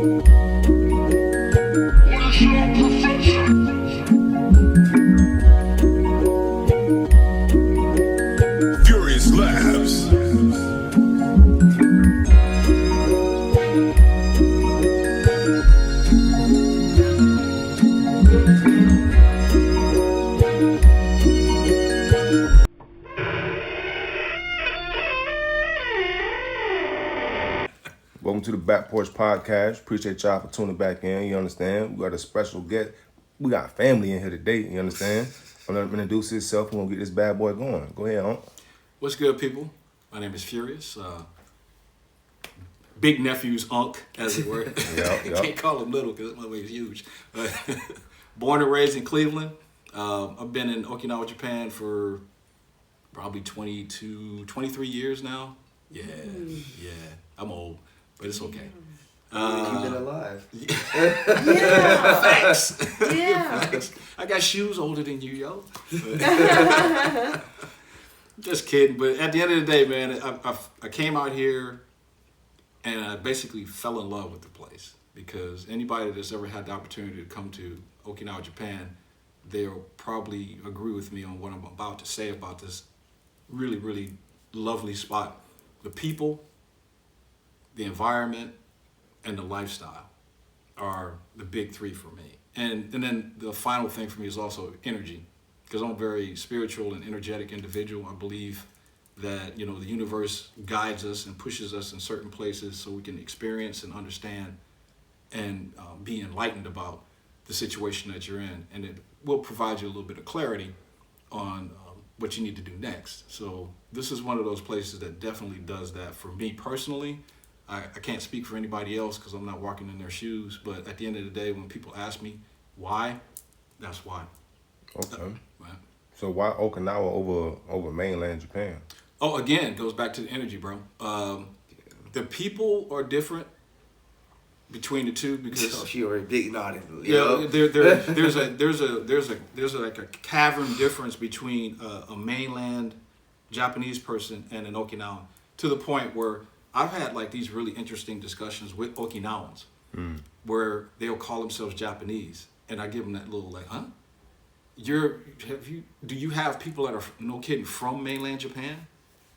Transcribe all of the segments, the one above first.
FuriousLabs. Welcome to the BaccPorch podcast. Appreciate y'all for tuning back in. You understand? We got a special guest. We got family in here today. You understand? I'm gonna introduce himself. We're gonna get this bad boy going. Go ahead, Unc. What's good, people? My name is Furious. Big nephew's Unc, as it were. Yep. Can't call him little because my way is huge. Born and raised in Cleveland. I've been in Okinawa, Japan for probably 23 years now. Yeah. I'm old, but it's okay. Keep it alive. Yeah. Facts. Yeah. Facts. I got shoes older than you, yo. Just kidding. But at the end of the day, man, I came out here and I basically fell in love with the place, because anybody that's ever had the opportunity to come to Okinawa, Japan, they'll probably agree with me on what I'm about to say about this really, really lovely spot. The people, the environment, and the lifestyle are the big three for me. And then the final thing for me is also energy, because I'm a very spiritual and energetic individual. I believe that, the universe guides us and pushes us in certain places so we can experience and understand and be enlightened about the situation that you're in. And it will provide you a little bit of clarity on what you need to do next. So this is one of those places that definitely does that for me personally. I can't speak for anybody else because I'm not walking in their shoes, but at the end of the day, when people ask me why, that's why. Okay. Right. So why Okinawa over mainland Japan? Oh, again, goes back to the energy, bro. The people are different between the two because Oh, she already big nodded. there's like a cavern difference between a mainland Japanese person and an Okinawan, to the point where I've had like these really interesting discussions with Okinawans where they'll call themselves Japanese, and I give them that little like, huh? Do you have people that are, no kidding, from mainland Japan?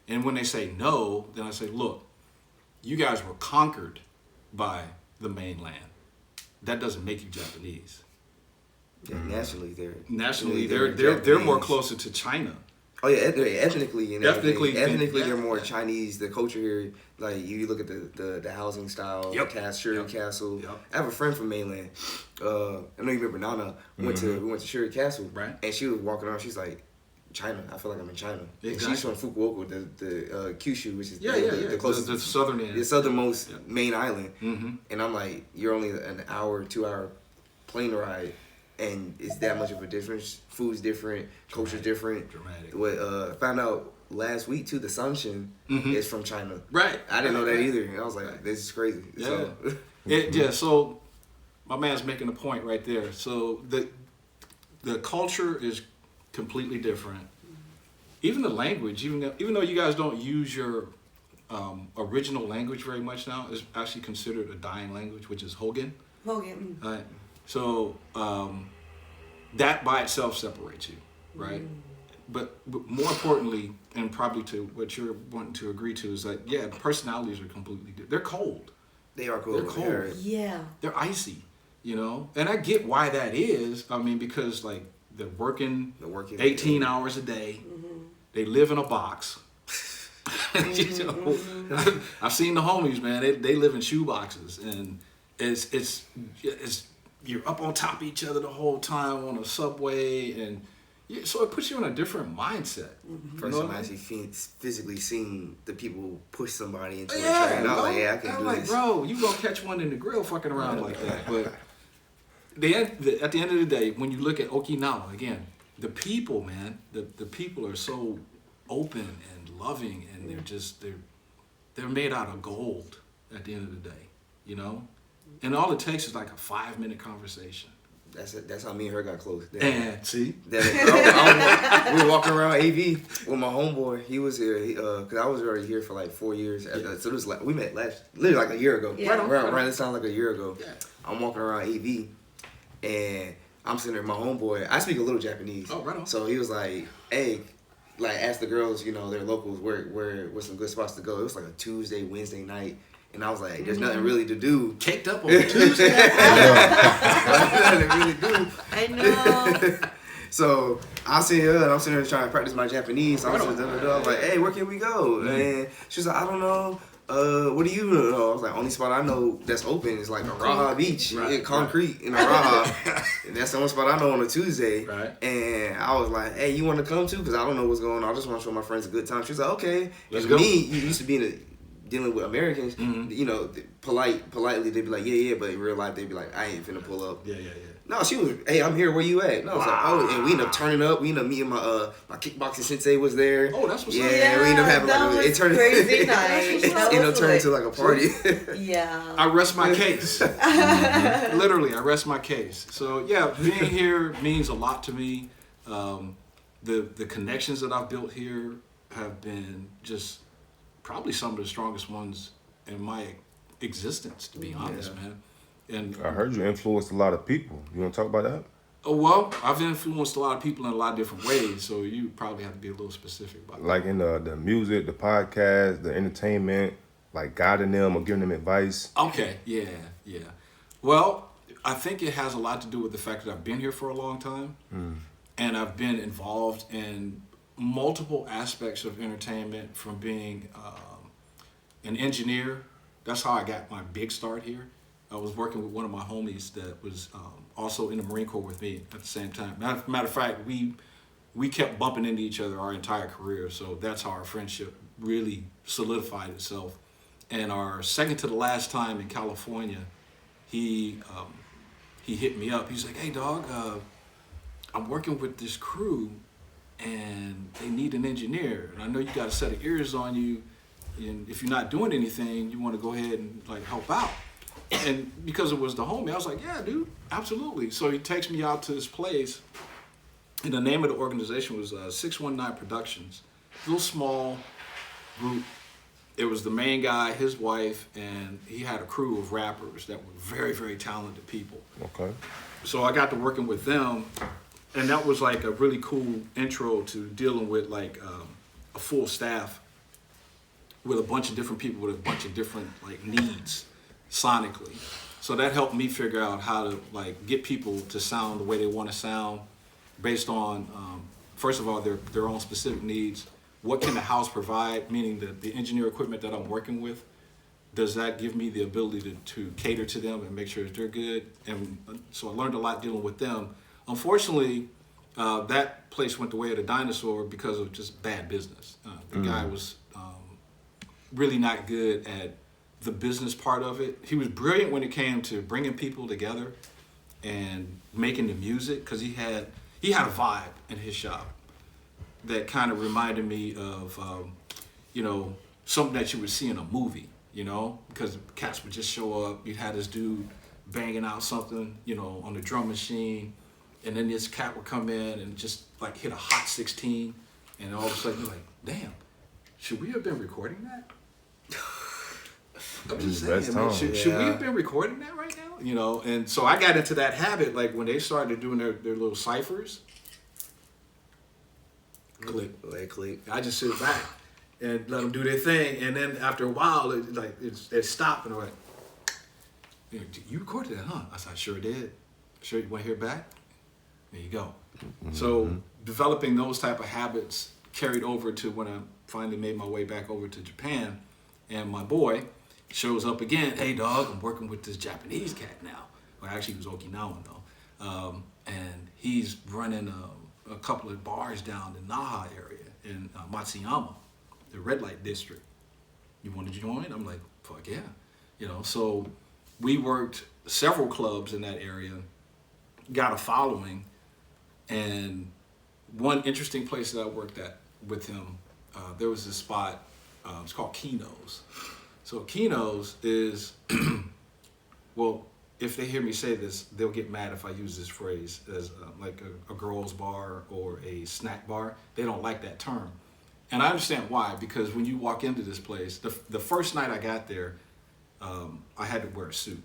And when they say no, then I say, look, you guys were conquered by the mainland. That doesn't make you Japanese. Yeah, nationally, they're more closer to China. Oh yeah, ethnically and everything. Ethnically, they're more Chinese. The culture here, like you look at the housing style, Yep. Shuri Castle. Yep. I have a friend from mainland. I know you remember Nana. We went to Shuri Castle, Right. And she was walking around. She's like, China. I feel like I'm in China. And Exactly. she's from Fukuoka, the Kyushu, which is the closest, the southern end, the southernmost Yeah. main island. Mm-hmm. And I'm like, you're only an hour, 2 hour plane ride, and it's that much of a difference. Food's different, culture's different. Dramatic. What found out last week too, the Sanshin is from China. Right. I didn't know that Right. either. And I was like, this is crazy. Yeah. So, So my man's making a point right there. So the culture is completely different. Even the language, even though you guys don't use your original language very much now, is actually considered a dying language, which is Hogan. Hogan. Right. So that by itself separates you, right? But more importantly, and probably to what you're wanting to agree to, is that the personalities are completely different. They're cold. they are cool. They're cold. Yeah. They're icy, and I get why that is. I mean, because like they're working 18 hours a day. They live in a box. I've seen the homies, man. They live in shoe boxes, and it's you're up on top of each other the whole time on a subway, and so it puts you in a different mindset. First time I actually physically seen the people push somebody into a train. Yeah, I was like, I can't I'm do like, this. bro, you gonna catch one in the grill fucking around like that. But at the end of the day, when you look at Okinawa, again, the people, man, the people are so open and loving, and they're made out of gold at the end of the day, And all it takes is like a 5-minute conversation. That's how me and her got close. And see, We were walking around AV with my homeboy. He was here because I was already here for like 4 years. So this we met literally like a year ago. Yeah. Around this time like a year ago. Yeah. I'm walking around AV, and I'm sitting there with my homeboy. I speak a little Japanese. Oh, right on. So he was like, "Hey." Like, ask the girls, you know, they're locals, where's some good spots to go. It was like a Tuesday, Wednesday night. And I was like, there's nothing really to do. Caked up on Tuesday. Nothing really to do. I know. So I'm sitting here trying to practice my Japanese. So I was like, hey, where can we go? And she was like, I don't know. What do you know? I was like, only spot I know that's open is like Araha Beach in Concrete in Araha. And that's the only spot I know on a Tuesday. Right. And I was like, hey, you want to come too? Because I don't know what's going on. I just want to show my friends a good time. She was like, okay. Let's and go. Me, you used to be dealing with Americans, you know, politely they'd be like, yeah, but in real life they'd be like, I ain't finna pull up. Yeah. No, she was, hey, I'm here, where you at? And I was like, oh, and we ended up turning up. We ended up meeting my kickboxing sensei was there. Oh, that's what's up. Yeah, we ended up having like it turned crazy night. it ended up turning into like a party. Yeah. I rest my case. Literally, I rest my case. So yeah, being here means a lot to me. The connections that I've built here have been just probably some of the strongest ones in my existence, to be honest, man. And I heard you influenced a lot of people. You want to talk about that? well, I've influenced a lot of people in a lot of different ways, so you probably have to be a little specific about that. Like in the music, the podcast, the entertainment, like guiding them or giving them advice. Okay, yeah. Well, I think it has a lot to do with the fact that I've been here for a long time, and I've been involved in multiple aspects of entertainment, from being an engineer. That's how I got my big start here. I was working with one of my homies that was also in the Marine Corps with me at the same time. Matter of fact, we kept bumping into each other our entire career, so that's how our friendship really solidified itself. And our second to the last time in California, he hit me up. He's like, hey, dog, I'm working with this crew, and they need an engineer. And I know you got a set of ears on you, and if you're not doing anything, you want to go ahead and like help out. And because it was the homie, I was like, yeah, dude, absolutely. So he takes me out to this place, and the name of the organization was 619 Productions. A little small group. It was the main guy, his wife, and he had a crew of rappers that were very, very talented people. Okay. So I got to working with them, and that was like a really cool intro to dealing with like a full staff with a bunch of different people with a bunch of different like needs sonically. So that helped me figure out how to like get people to sound the way they want to sound based on, first of all, their own specific needs. What can the house provide, meaning the engineer equipment that I'm working with, does that give me the ability to cater to them and make sure that they're good? And so I learned a lot dealing with them. Unfortunately, that place went the way of the dinosaur because of just bad business. The guy was really not good at the business part of it. He was brilliant when it came to bringing people together and making the music, because he had a vibe in his shop that kind of reminded me of, something that you would see in a movie, because cats would just show up. You'd have this dude banging out something, on the drum machine, and then this cat would come in and just like hit a hot 16, and all of a sudden you're like, damn, should we have been recording that? I'm just saying, man, should we have been recording that right now? And so I got into that habit, like when they started doing their little ciphers. Click. I just sit back and let them do their thing, and then after a while, it stopped, and they're like, "You recorded that, huh?" I said, "I sure did. Sure, you want to hear it back? There you go." Mm-hmm. So developing those type of habits carried over to when I finally made my way back over to Japan, and my boy shows up again. Hey, dog, I'm working with this Japanese cat now. Well, actually, he was Okinawan though, and he's running a couple of bars down the Naha area in Matsuyama, the red light district. You want to join? I'm like, fuck yeah. So we worked several clubs in that area, got a following, and one interesting place that I worked at with him, there was this spot, it's called Kino's. So Kino's is, well, if they hear me say this, they'll get mad if I use this phrase as like a girl's bar or a snack bar. They don't like that term. And I understand why, because when you walk into this place, the first night I got there, I had to wear a suit.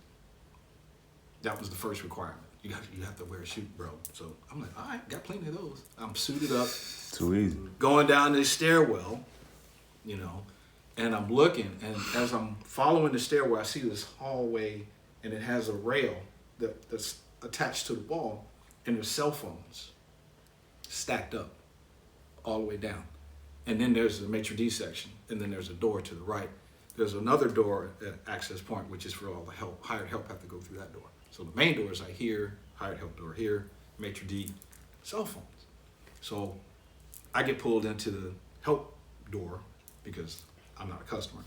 That was the first requirement. You have to wear a suit, bro. So I'm like, all right, got plenty of those. I'm suited up. Too easy. Going down this stairwell, you know, and I'm looking, and as I'm following the stairwell, I see this hallway, and it has a rail that's attached to the wall, and there's cell phones stacked up all the way down. And then there's the maitre d' section, and then there's a door to the right. There's another door at access point, which is for all the hired help have to go through that door. So the main door is like here, hired help door here, maitre d', cell phones. So I get pulled into the help door because I'm not a customer.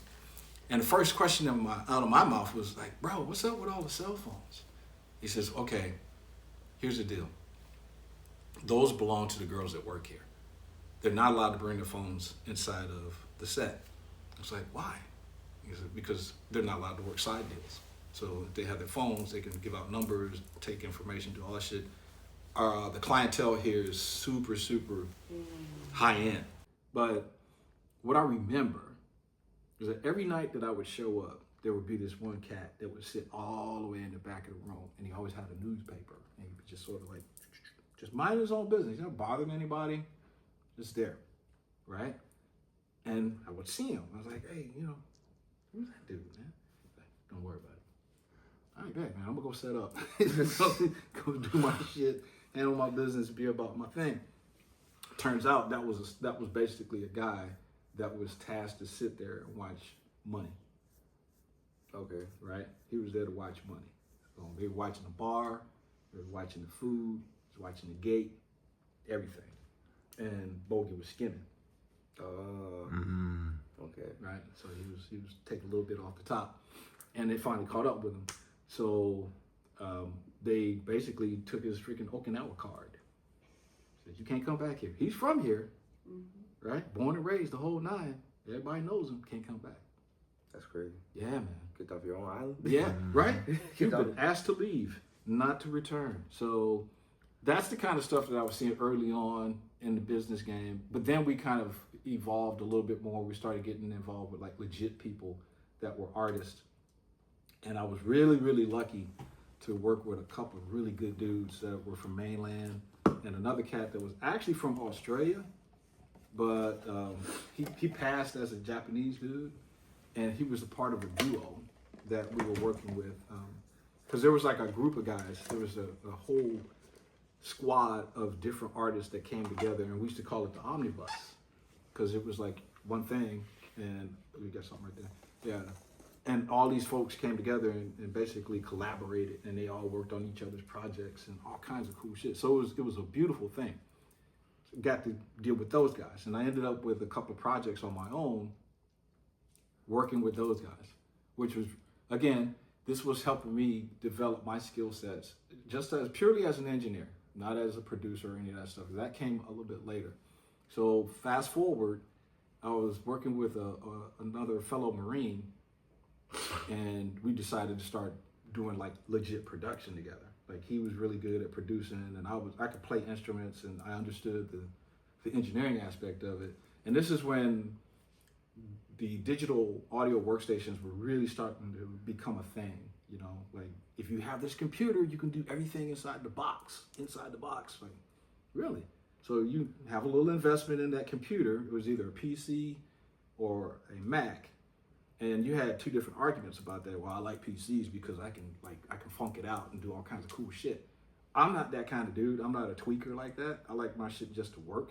And the first question out of my mouth was like, bro, what's up with all the cell phones? He says, okay, here's the deal. Those belong to the girls that work here. They're not allowed to bring their phones inside of the set. I was like, why? He said, because they're not allowed to work side deals. So if they have their phones, they can give out numbers, take information, do all that shit. The clientele here is super, super high end. But what I remember is that every night that I would show up, there would be this one cat that would sit all the way in the back of the room, and he always had a newspaper, and he would just sort of like, just mind his own business. He's not bothering anybody, just there, right? And I would see him. I was like, hey, you know, who's that dude, man? Like, don't worry about it. All right, man, I'm gonna go set up. Go do my shit, handle my business, be about my thing. Turns out that was basically a guy that was tasked to sit there and watch money. Okay, right? He was there to watch money. So they were watching the bar, they were watching the food, they were watching the gate, everything. And Bogey was skimming. Okay, right? So he was taking a little bit off the top. And they finally caught up with him. So they basically took his freaking Okinawa card. Said, you can't come back here. He's from here, right? Born and raised, the whole nine. Everybody knows him, can't come back. That's crazy. Yeah, man. Kicked off your own island? Yeah, right? You've been asked to leave, not to return. So that's the kind of stuff that I was seeing early on in the business game. But then we kind of evolved a little bit more. We started getting involved with like legit people that were artists. And I was really, really lucky to work with a couple of really good dudes that were from mainland, and another cat that was actually from Australia, but he passed as a Japanese dude, and he was a part of a duo that we were working with. Because there was like a group of guys, there was a whole squad of different artists that came together, and we used to call it the omnibus, because it was like one thing, and we got something right there. Yeah. And all these folks came together and basically collaborated, and they all worked on each other's projects and all kinds of cool shit. So it was a beautiful thing. Got to deal with those guys. And I ended up with a couple of projects on my own working with those guys, which was, again, this was helping me develop my skill sets just as purely as an engineer, not as a producer or any of that stuff. That came a little bit later. So fast forward, I was working with another fellow Marine, and we decided to start doing like legit production together. Like he was really good at producing, and I could play instruments, and I understood the engineering aspect of it. And this is when the digital audio workstations were really starting to become a thing. You know, like if you have this computer, you can do everything inside the box. Like, really? So you have a little investment in that computer. It was either a PC or a Mac. And you had two different arguments about that. Well, I like PCs because I can funk it out and do all kinds of cool shit. I'm not that kind of dude. I'm not a tweaker like that. I like my shit just to work,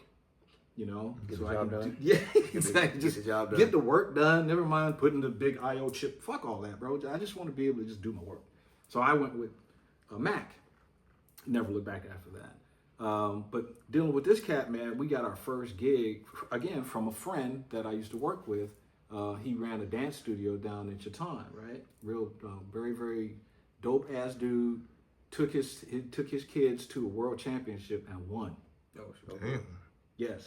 you know. Get the job done. Yeah, exactly. Get the job done. Get the work done. Never mind putting the big I/O chip. Fuck all that, bro. I just want to be able to just do my work. So I went with a Mac. Never looked back after that. But dealing with this cat, man, we got our first gig again from a friend that I used to work with. He ran a dance studio down in Chaton, right? Real, very, very dope ass dude. Took his kids to a world championship and won. Oh, Damn. Yes.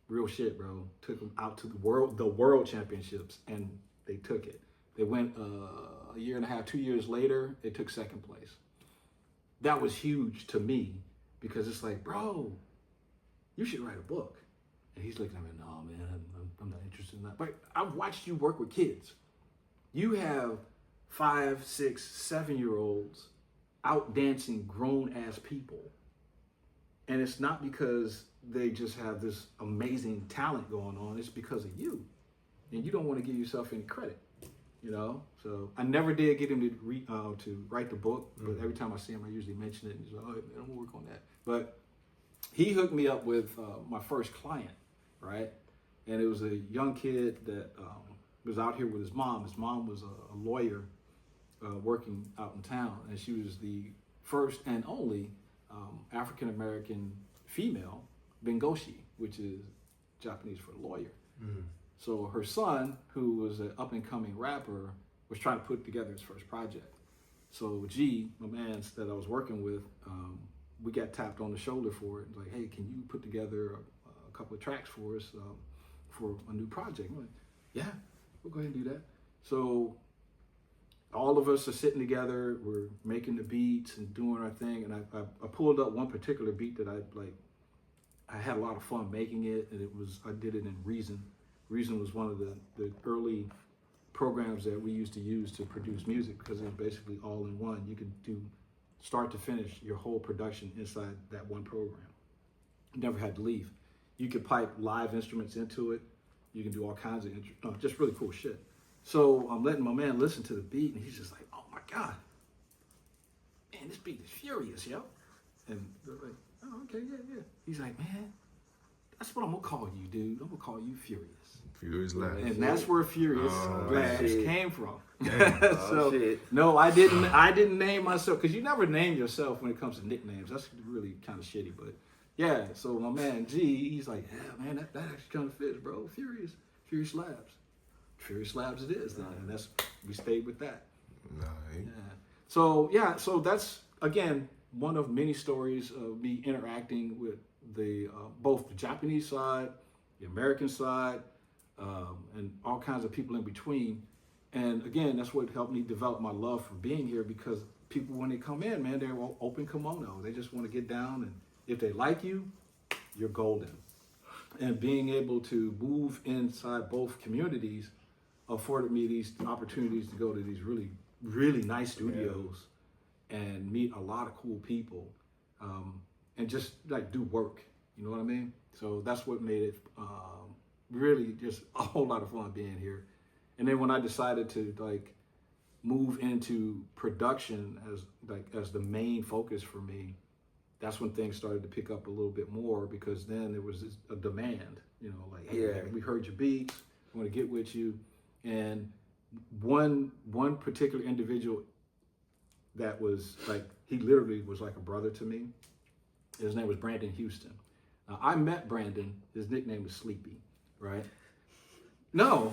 Real shit, bro. Took them out to the world championships, and they took it. They went, I a year and a half, 2 years later, it took second place. That was huge to me because it's like, bro, you should write a book. And he's looking at me, no, man, I'm not interested in that. But I've watched you work with kids. You have 5, 6, 7-year-olds out dancing grown-ass people. And it's not because they just have this amazing talent going on. It's because of you. And you don't want to give yourself any credit, you know? So I never did get him to write the book, but every time I see him, I usually mention it. And he's like, oh, man, I'm going to work on that. But he hooked me up with my first client, right? And it was a young kid that was out here with his mom. His mom was a lawyer working out in town, and she was the first and only African-American female Bengoshi, which is Japanese for lawyer. So her son, who was an up-and-coming rapper, was trying to put together his first project. So G, my man that I was working with, we got tapped on the shoulder for it. Like, hey, can you put together a couple of tracks for us for a new project? I'm like, yeah, we'll go ahead and do that. So all of us are sitting together, we're making the beats and doing our thing. And I pulled up one particular beat that I had a lot of fun making it, and I did it in Reason. Reason was one of the early programs that we used to use to produce music because it was basically all in one. You could do start to finish your whole production inside that one program. You never had to leave. You could pipe live instruments into it. You can do all kinds of just really cool shit. So I'm letting my man listen to the beat, and he's just like, oh my God, man, this beat is furious, yo. And they're like, oh, okay, yeah. He's like, man, that's what I'm gonna call you, dude. I'm gonna call you Furious. FuriousLabs. And that's where FuriousLabs came from. Oh, shit. No, I didn't name myself, because you never name yourself when it comes to nicknames. That's really kind of shitty, but yeah. So my man G, he's like, yeah, man, that actually kind of fits, bro. FuriousLabs. FuriousLabs it is then, and we stayed with that. Nice. Yeah. So that's again one of many stories of me interacting with both the Japanese side, the American side, and all kinds of people in between. And again, that's what helped me develop my love for being here, because people, when they come in, man, they're open kimono. They just want to get down, and if they like you, you're golden. And being able to move inside both communities afforded me these opportunities to go to these really, really nice studios and meet a lot of cool people, and just like do work. You know what I mean? So that's what made it really just a whole lot of fun being here. And then when I decided to like move into production as the main focus for me, that's when things started to pick up a little bit more, because then there was a demand, you know, like, hey, man, we heard your beats, we want to get with you. And one particular individual that was like, he literally was like a brother to me. His name was Brandon Houston. Now, I met Brandon, his nickname was Sleepy, right? No,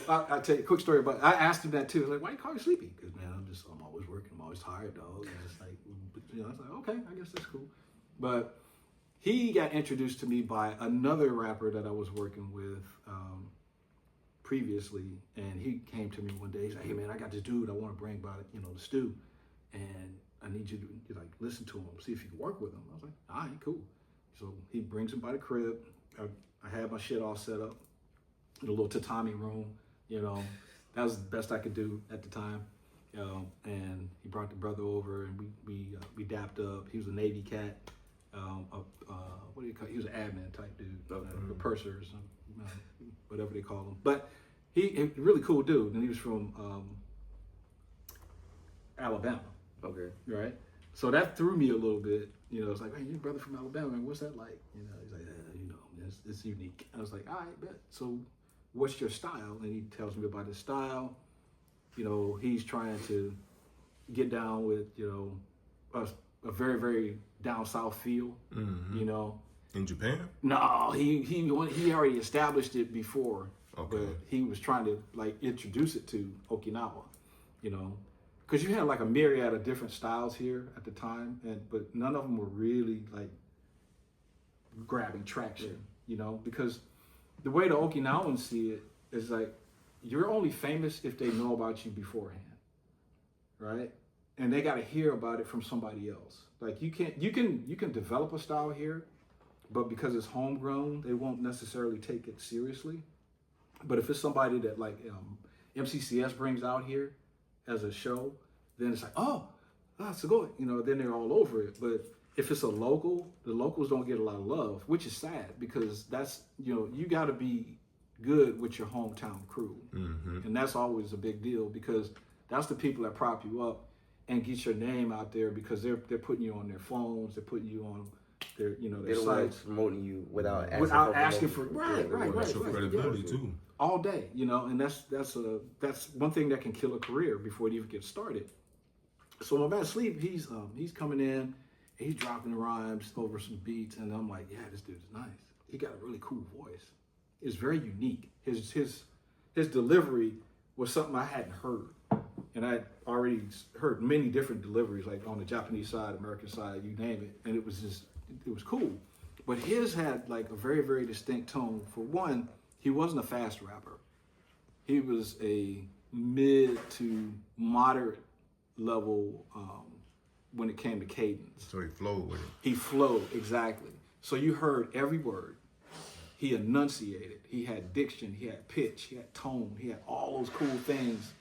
I'll tell you a quick story, but I asked him that too. I was like, why you call me Sleepy? Because, man, I'm always working, I'm always tired, dog. And it's like, you know, I was like, okay, I guess that's cool. But he got introduced to me by another rapper that I was working with previously, and he came to me one day. He's like, hey, man, I got this dude I want to bring by, you know, the stew, and I need you to like listen to him, see if you can work with him. I was like, all right, cool. So he brings him by the crib. I had my shit all set up in a little tatami room, you know. That was the best I could do at the time. And he brought the brother over, and we dapped up. He was a Navy cat. What do you call it? He was an admin type dude, the pursers, whatever they call him. But he really cool dude, and he was from Alabama. Okay. Right. So that threw me a little bit. You know, it's like, hey, you're a brother from Alabama, man. What's that like? You know, he's like, yeah, you know, it's unique. I was like, all right, bet. So what's your style? And he tells me about his style. You know, he's trying to get down with, you know, a very, very down south feel, you know. In Japan? No, he already established it before. Okay. But he was trying to like introduce it to Okinawa, you know. Because you had like a myriad of different styles here at the time, but none of them were really like grabbing traction, you know. Because the way the Okinawans see it is like, you're only famous if they know about you beforehand. right? And they got to hear about it from somebody else. Like you can develop a style here, but because it's homegrown, they won't necessarily take it seriously. But if it's somebody that like MCCS brings out here as a show, then it's like, oh, that's good. You know, then they're all over it. But if it's a local, the locals don't get a lot of love, which is sad because that's, you know, you got to be good with your hometown crew. And that's always a big deal because that's the people that prop you up and get your name out there because they're putting you on their phones, they're putting you on their, you know, their They're the ones sites. promoting you without Asking for right. That's your credibility too. All day, you know, and that's one thing that can kill a career before it even gets started. So my man Sleep, he's coming in, and he's dropping rhymes over some beats, and I'm like, yeah, this dude's nice. He got a really cool voice. It's very unique. His delivery was something I hadn't heard, and I'd already heard many different deliveries, like on the Japanese side, American side, you name it, and it was cool. But his had like a very, very distinct tone. For one, he wasn't a fast rapper. He was a mid to moderate level when it came to cadence. So he flowed with it. He flowed, exactly. So you heard every word. He enunciated. He had diction. He had pitch. He had tone. He had all those cool things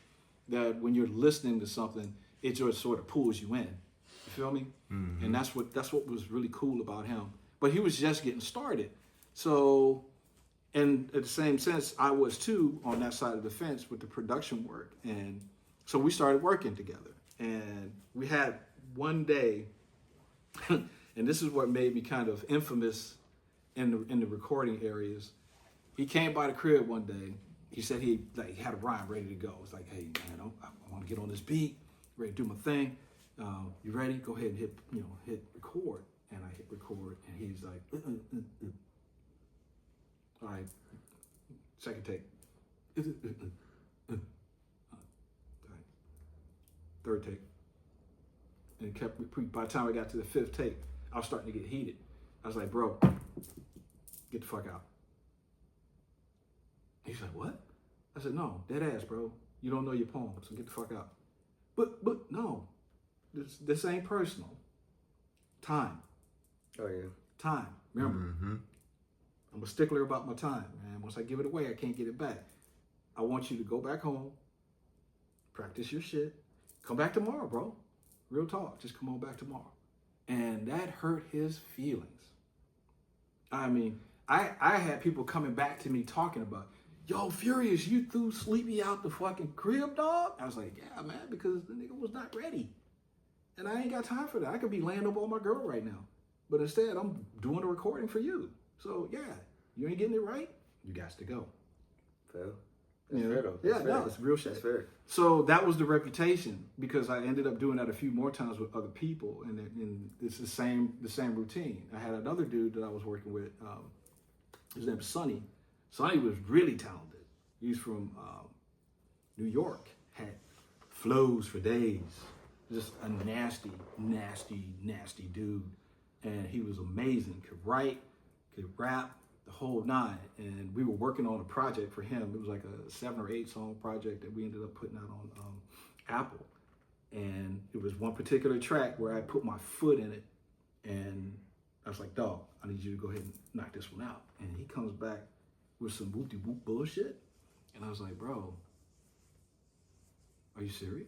that when you're listening to something, it just sort of pulls you in. You feel me? And that's what was really cool about him. But he was just getting started. So, and at the same sense, I was too on that side of the fence with the production work. And so we started working together. And we had one day, and this is what made me kind of infamous in the recording areas. He came by the crib one day. He said he had a rhyme ready to go. It's like, hey man, I want to get on this beat, ready to do my thing. You ready? Go ahead and hit record. And I hit record, and he's like, all right, second take. All right, third take. And it kept, by the time I got to the fifth take, I was starting to get heated. I was like, bro, get the fuck out. He's like, what? I said, no, dead ass, bro. You don't know your poem, so get the fuck out. But no, this ain't personal. Time. Oh yeah. Time. Remember, I'm a stickler about my time, man. Once I give it away, I can't get it back. I want you to go back home, practice your shit, come back tomorrow, bro. Real talk. Just come on back tomorrow. And that hurt his feelings. I mean, I had people coming back to me talking about, yo, Furious, you threw Sleepy out the fucking crib, dog? I was like, yeah, man, because the nigga was not ready. And I ain't got time for that. I could be laying up on my girl right now. But instead, I'm doing a recording for you. So, yeah, you ain't getting it right, you got to go. Fair. That's fair, though. Yeah, no, it's real shit. That's fair. So that was the reputation because I ended up doing that a few more times with other people. And it's the same routine. I had another dude that I was working with. His name was Sonny. Sonny was really talented. He's from New York. Had flows for days. Just a nasty, nasty, nasty dude. And he was amazing. Could write, could rap, the whole nine. And we were working on a project for him. It was like a 7 or 8 song project that we ended up putting out on Apple. And it was one particular track where I put my foot in it. And I was like, dog, I need you to go ahead and knock this one out. And he comes back with some whoop-de-whoop bullshit. And I was like, bro, are you serious?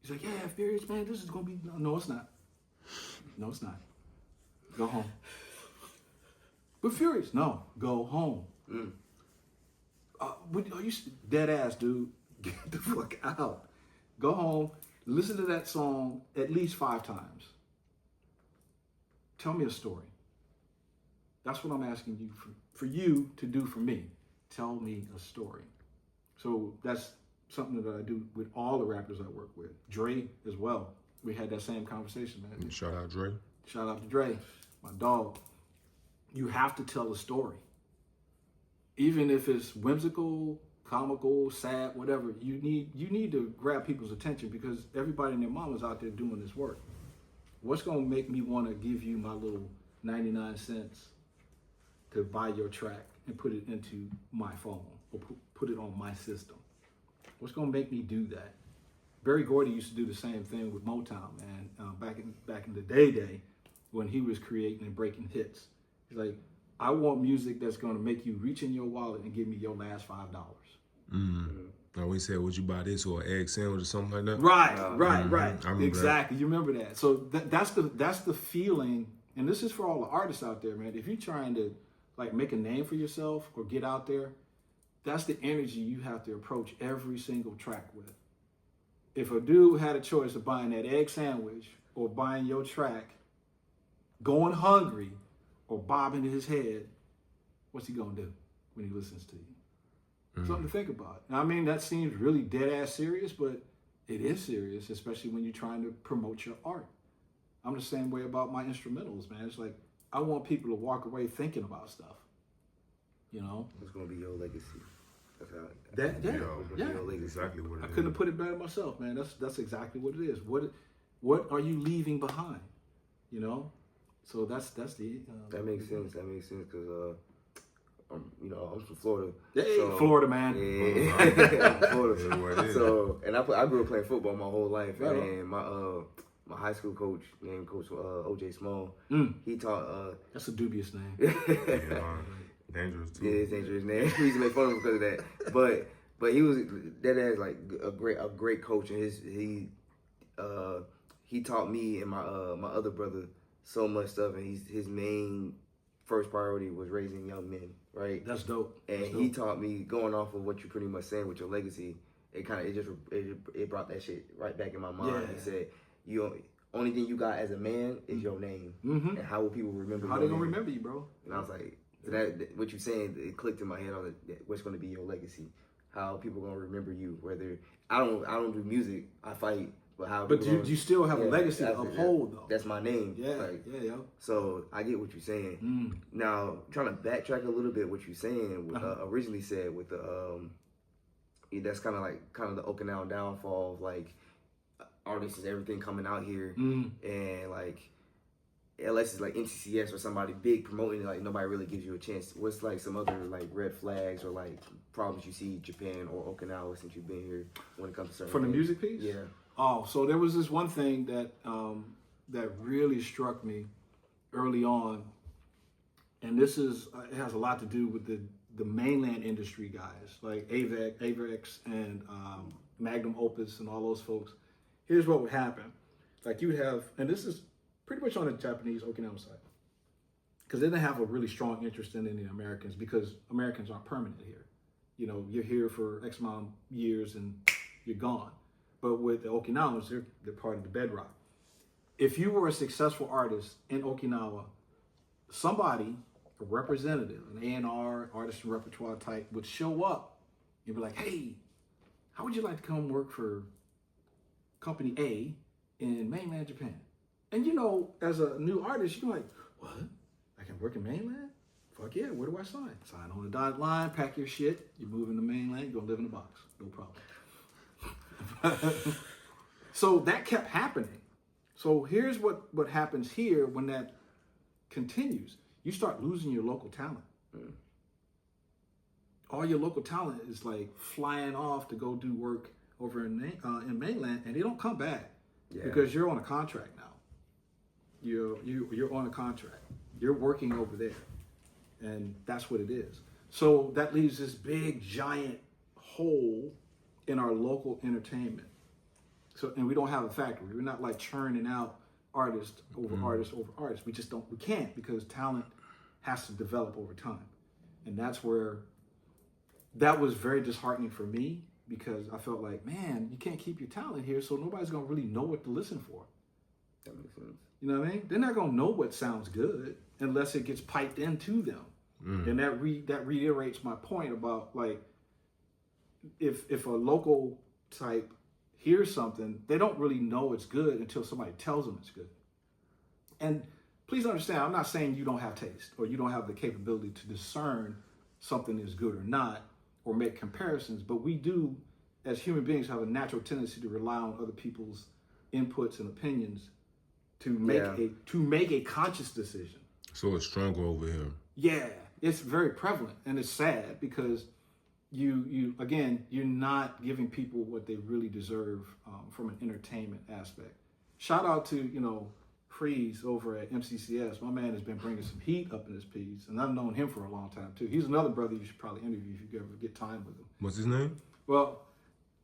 He's like, yeah, Furious, man, this is going to be... No, it's not. No, it's not. Go home. But Furious, no, go home. Are you dead ass, dude? Get the fuck out. Go home, listen to that song at least 5 times. Tell me a story. That's what I'm asking you for you to do for me. Tell me a story. So that's something that I do with all the rappers I work with. Dre as well. We had that same conversation, man. Shout out Dre. Shout out to Dre, my dog. You have to tell a story. Even if it's whimsical, comical, sad, whatever, you need to grab people's attention because everybody and their mama's out there doing this work. What's gonna make me wanna give you my little 99 cents to buy your track and put it into my phone or put it on my system? What's gonna make me do that? Barry Gordy used to do the same thing with Motown, man. Back in the day when he was creating and breaking hits. He's like, I want music that's going to make you reach in your wallet and give me your last $5. Now we said, would you buy this or an egg sandwich or something like that? Right. I remember Exactly. You remember that. So that's the feeling, and this is for all the artists out there, man. If you're trying to like make a name for yourself or get out there, that's the energy you have to approach every single track with. If a dude had a choice of buying that egg sandwich or buying your track, going hungry or bobbing his head, what's he gonna do when he listens to you? Something to think about. Now, I mean, that seems really dead ass serious, but it is serious, especially when you're trying to promote your art. I'm the same way about my instrumentals, man. It's like I want people to walk away thinking about stuff. You know? It's gonna be your legacy. That's how. Yeah. Your legacy. Exactly what it I is. couldn't have put it better myself, man. That's exactly what it is. What are you leaving behind? You know? So that's the. That makes sense. That makes sense because I'm from Florida. Hey, so, Florida, man. Yeah, I'm from Florida. Yeah, what it is. So, and I grew up playing football my whole life, Right on. and my high school coach named Coach OJ Small. He taught. That's a dubious name. Yeah, dangerous too. Yeah, it's dangerous name. We used to make fun of him because of that. But he was that as like a great coach, and he taught me and my other brother so much stuff, and his main first priority was raising young men, right? That's dope. And That's he dope. taught me, going off of what you're pretty much saying with your legacy, it brought that shit right back in my mind. Yeah. He said, only thing you got as a man is your name, Mhm. and how will people remember? How your they gonna name? remember you, bro? And I was like, so that what you're saying, it clicked in my head. I was like, what's going to be your legacy? How people gonna remember you? Whether I don't do music, I fight, but how? But people you still have a yeah, legacy to that's- uphold, though. That's my name. Yeah, Like, yeah. so I get what you're saying. Now, trying to backtrack a little bit, what you're saying, originally said with the that's kind of the Okinawa downfall of like artists and everything coming out here, and like unless it's like NCCS or somebody big promoting it, like nobody really gives you a chance. What's like some other like red flags or like problems you see Japan or Okinawa since you've been here when it comes to certain For the things? music piece? Yeah. Oh, so there was this one thing that that really struck me early on, and this is it has a lot to do with the mainland industry guys like Avex and Magnum Opus and all those folks. Here's what would happen: like you would have, and this is pretty much on the Japanese Okinawa side, because they didn't have a really strong interest in the Americans because Americans aren't permanent here. You know, you're here for X amount of years and you're gone. But with the Okinawans, they're part of the bedrock. If you were a successful artist in Okinawa, somebody, a representative, an A&R, artist and repertoire type, would show up and be like, hey, how would you like to come work for Company A in mainland Japan? And you know, as a new artist, you're like, what? I can work in mainland? Fuck yeah, where do I sign? Sign on the dotted line, pack your shit, you're moving to mainland, you're gonna live in a box, no problem. So that kept happening. So here's what happens here when that continues. You start losing your local talent. All your local talent is like flying off to go do work over in mainland, and they don't come back because you're on a contract now. You're on a contract. You're working over there, and that's what it is. So that leaves this big giant hole in our local entertainment. So, and we don't have a factory. We're not like churning out artists over artists over artists. We just don't. We can't because talent has to develop over time, and that's where that was very disheartening for me because I felt like, man, you can't keep your talent here, so nobody's gonna really know what to listen for. That makes sense. You know what I mean? They're not gonna know what sounds good unless it gets piped into them, and that reiterates my point about like if a local type hears something, they don't really know it's good until somebody tells them it's good. And please understand, I'm not saying you don't have taste or you don't have the capability to discern something is good or not or make comparisons, but we do, as human beings, have a natural tendency to rely on other people's inputs and opinions to make a conscious decision. So it's stronger over here. Yeah, it's very prevalent and it's sad because you're not giving people what they really deserve from an entertainment aspect. Shout out to Freeze over at MCCS. My man has been bringing some heat up in this piece, and I've known him for a long time too. He's another brother you should probably interview if you ever get time with him. What's his name? Well,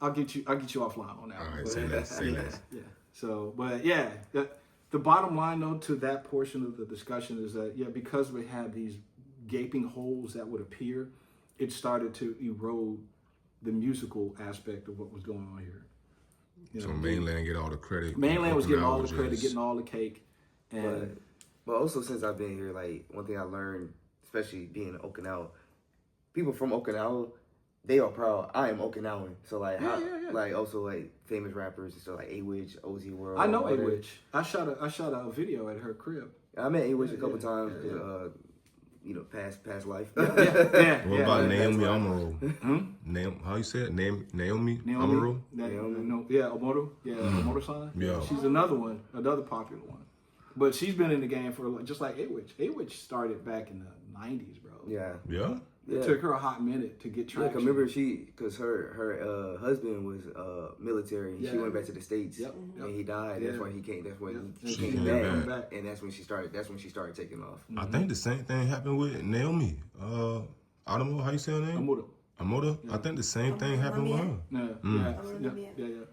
I'll get you offline on that. All right, But, say less. Yeah. So, but yeah, the bottom line though to that portion of the discussion is that because we had these gaping holes that would appear, it started to erode the musical aspect of what was going on here. So Mainland get all the credit. Mainland was getting all the Open credit, hours getting all the cake, and But also since I've been here, like one thing I learned, especially being in Okinawa, people from Okinawa, they are proud. I am Okinawan, so like, like also like famous rappers, so like A-Witch, OZ World. I know A-Witch. I shot a video at her crib. I met A-Witch a couple times. Past life. What about Naomi Amuro? How you say it? Naomi Amuro? Amuro. Yeah, Amuro-san. Yeah. She's another popular one. But she's been in the game for just like A-Witch. A-Witch started back in the 90s, bro. Yeah. Yeah? It took her a hot minute to get traction. I remember because her husband was military. She went back to the States, and he died. That's why he came. That's when he came back, and that's when she started. That's when she started taking off. I think the same thing happened with Naomi. Adamo, how you say her name? Amoda. Yeah. I think the same thing happened with her. Yeah.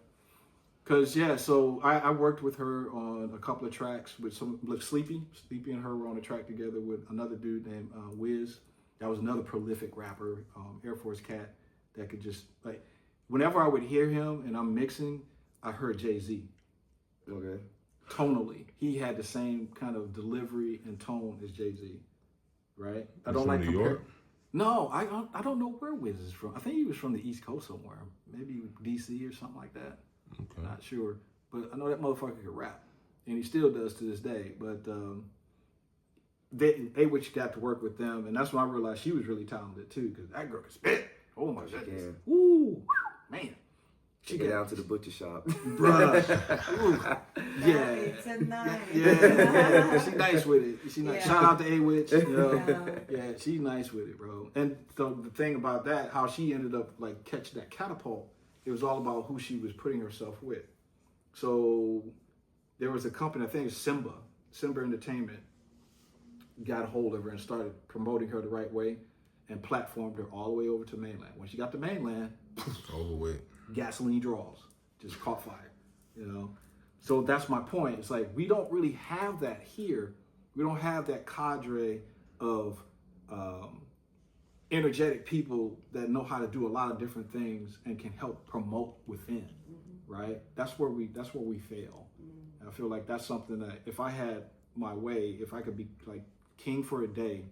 Because so I worked with her on a couple of tracks with Sleepy and her were on a track together with another dude named Wiz. That was another prolific rapper, Air Force cat, that could just, like, whenever I would hear him and I'm mixing, I heard Jay-Z. Okay. Tonally. He had the same kind of delivery and tone as Jay-Z, right? I don't from like New York? No, I don't know where Wiz is from. I think he was from the East Coast somewhere. Maybe D.C. or something like that. Okay. Not sure. But I know that motherfucker could rap. And he still does to this day. But A-Witch got to work with them, and that's when I realized she was really talented too, because that girl could spit. Oh my goodness. Ooh, man. She get down to the butcher shop. Bruh. Nice and nice. Yeah. She nice with it. She nice. Yeah. Shout out to A-Witch. Yeah, she's nice with it, bro. And so the thing about that, how she ended up like catching that catapult, it was all about who she was putting herself with. So there was a company, I think it's Simba Entertainment, got a hold of her and started promoting her the right way and platformed her all the way over to mainland. When she got to mainland, over with. Gasoline draws, just caught fire, So that's my point. It's like, we don't really have that here. We don't have that cadre of energetic people that know how to do a lot of different things and can help promote within, right? That's where we fail. And I feel like that's something that if I had my way, if I could be like king for a day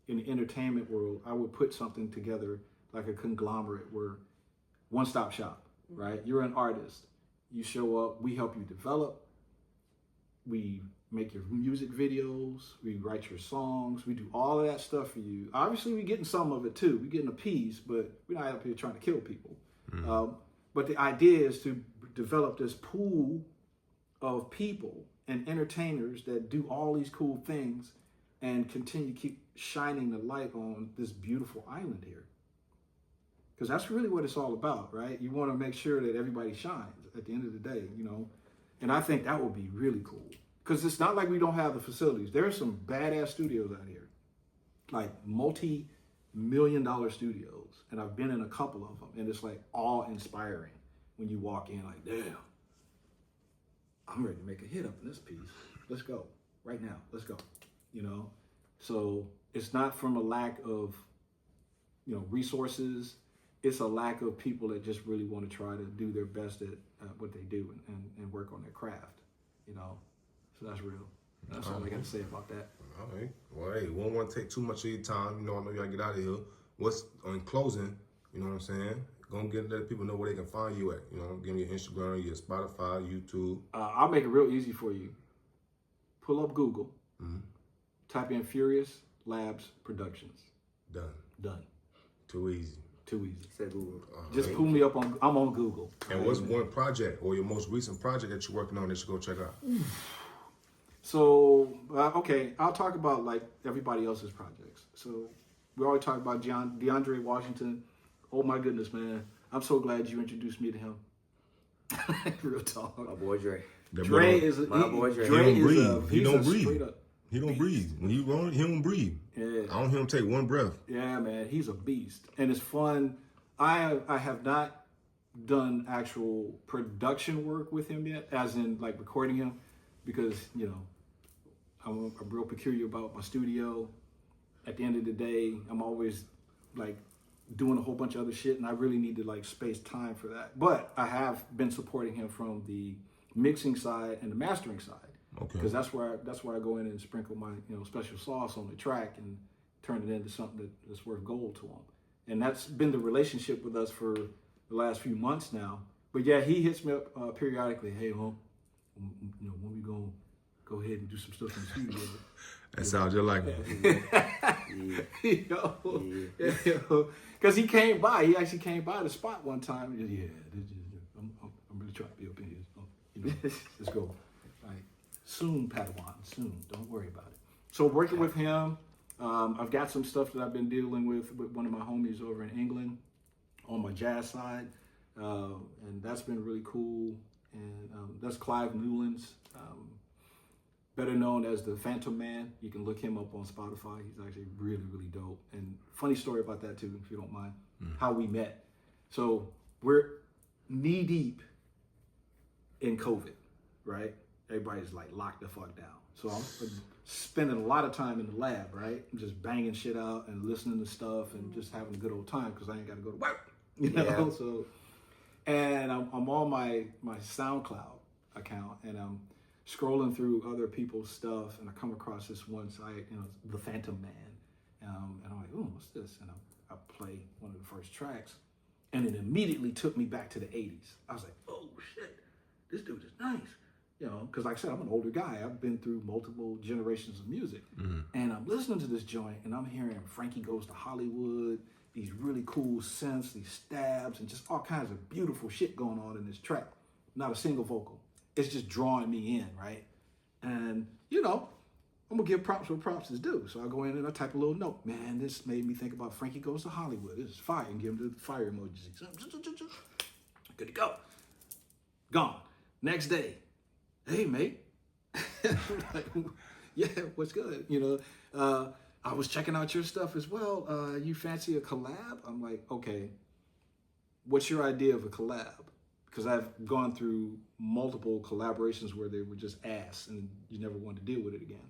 in the entertainment world, I would put something together like a conglomerate where one-stop shop, right? You're an artist. You show up, we help you develop, we make your music videos, we write your songs, we do all of that stuff for you. Obviously, we're getting some of it too. We're getting a piece, but we're not up here trying to kill people. But the idea is to develop this pool of people and entertainers that do all these cool things and continue to keep shining the light on this beautiful island here. Because that's really what it's all about, right? You want to make sure that everybody shines at the end of the day, And I think that would be really cool. Because it's not like we don't have the facilities. There are some badass studios out here, like multi-million-dollar studios. And I've been in a couple of them. And it's like awe-inspiring when you walk in like, damn, I'm ready to make a hit up in this piece. Let's go. Right now. Let's go. So it's not from a lack of, resources. It's a lack of people that just really want to try to do their best at what they do and work on their craft, So that's real. That's all I got to say about that. All right. Well, hey, we don't want to take too much of your time. I know you got to get out of here. What's in closing, you know what I'm saying? Go and let people know where they can find you at. Give me your Instagram, your Spotify, YouTube. I'll make it real easy for you. Pull up Google. Type in FuriousLabs Productions. Done. Too easy. Said Google. Just pull me up I'm on Google. And what's one project or your most recent project that you're working on that you go check out? So, okay, I'll talk about like everybody else's projects. So we already talked about DeAndre Washington Oh my goodness, man. I'm so glad you introduced me to him. Real talk. My boy Dre. That boy Dre don't- is a, My boy Dre. he don't breathe. He he's don't a breathe. straight up He don't beast. breathe. When he rolling, he don't breathe. Yeah. I don't hear him take one breath. Yeah, man, he's a beast, and it's fun. I have not done actual production work with him yet, as in like recording him, because you know I'm real peculiar about my studio. At the end of the day, I'm always like doing a whole bunch of other shit, and I really need to like space time for that. But I have been supporting him from the mixing side and the mastering side. Okay. Because that's where I go in and sprinkle my special sauce on the track and turn it into something that's worth gold to him. And that's been the relationship with us for the last few months now. But yeah, he hits me up periodically. Hey, when we gonna go ahead and do some stuff in the studio? That sounds just like him. Because he came by. He actually came by the spot one time. And just, I'm really trying to be up in here. So, let's go. Like, soon, Padawan. Soon. Don't worry about it. So working with him, I've got some stuff that I've been dealing with one of my homies over in England on my jazz side, and that's been really cool. And that's Clive Newlands, better known as the Phantom Man. You can look him up on Spotify. He's actually really, really dope. And funny story about that too, if you don't mind, how we met. So we're knee deep in COVID, right? Everybody's like locked the fuck down. So I'm spending a lot of time in the lab, right? I'm just banging shit out and listening to stuff and just having a good old time because I ain't got to go to work, you know? Yeah. So, and I'm on my SoundCloud account and I'm scrolling through other people's stuff and I come across this one site, The Phantom Man. And I'm like, ooh, what's this? And I play one of the first tracks and it immediately took me back to the 80s. I was like, oh shit, this dude is nice. Because like I said, I'm an older guy. I've been through multiple generations of music. And I'm listening to this joint and I'm hearing Frankie Goes to Hollywood, these really cool synths, these stabs, and just all kinds of beautiful shit going on in this track. Not a single vocal. It's just drawing me in, right? And, I'm going to give props where props is due. So I go in and I type a little note. Man, this made me think about Frankie Goes to Hollywood. This is fire. And give him the fire emojis. Good to go. Gone. Next day. Hey, mate. Like, yeah, what's good? I was checking out your stuff as well. You fancy a collab? I'm like, okay, what's your idea of a collab? Because I've gone through multiple collaborations where they were just ass and you never wanted to deal with it again.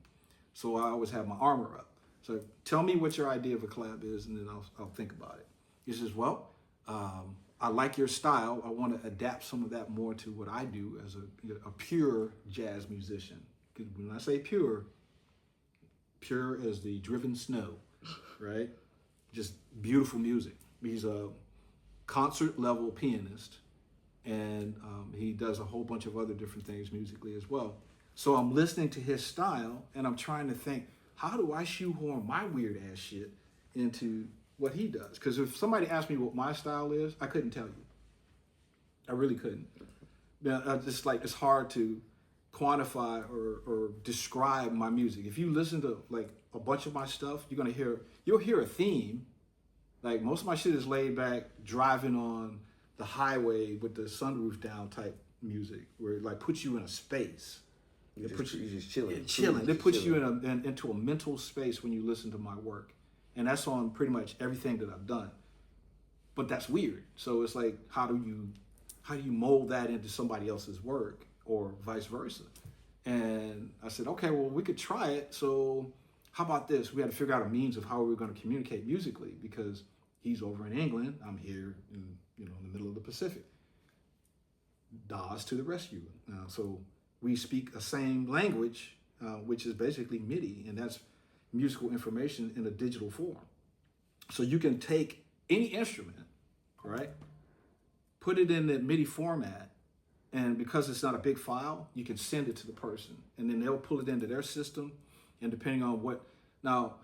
So I always have my armor up. So tell me what your idea of a collab is and then I'll think about it. He says, well, I like your style. I want to adapt some of that more to what I do as a pure jazz musician. Because when I say pure as the driven snow, right? Just beautiful music. He's a concert level pianist and he does a whole bunch of other different things musically as well. So I'm listening to his style and I'm trying to think, how do I shoehorn my weird ass shit into what he does? Because if somebody asked me what my style is, I couldn't tell you. I really couldn't. Now, it's hard to quantify or describe my music. If you listen to like a bunch of my stuff, you'll hear a theme. Like most of my shit is laid back, driving on the highway with the sunroof down type music, where it like puts you in a space. You're just chilling. Chilling. It puts you into a mental space when you listen to my work. And that's on pretty much everything that I've done. But that's weird. So it's like, how do you mold that into somebody else's work or vice versa? And I said, okay, well, we could try it. So how about this? We had to figure out a means of how we were going to communicate musically because he's over in England. I'm here in the middle of the Pacific. DAS to the rescue. So we speak the same language, which is basically MIDI, and that's musical information in a digital form. So you can take any instrument, right? Put it in the MIDI format, and because it's not a big file, you can send it to the person, and then they'll pull it into their system, and depending on what... Now,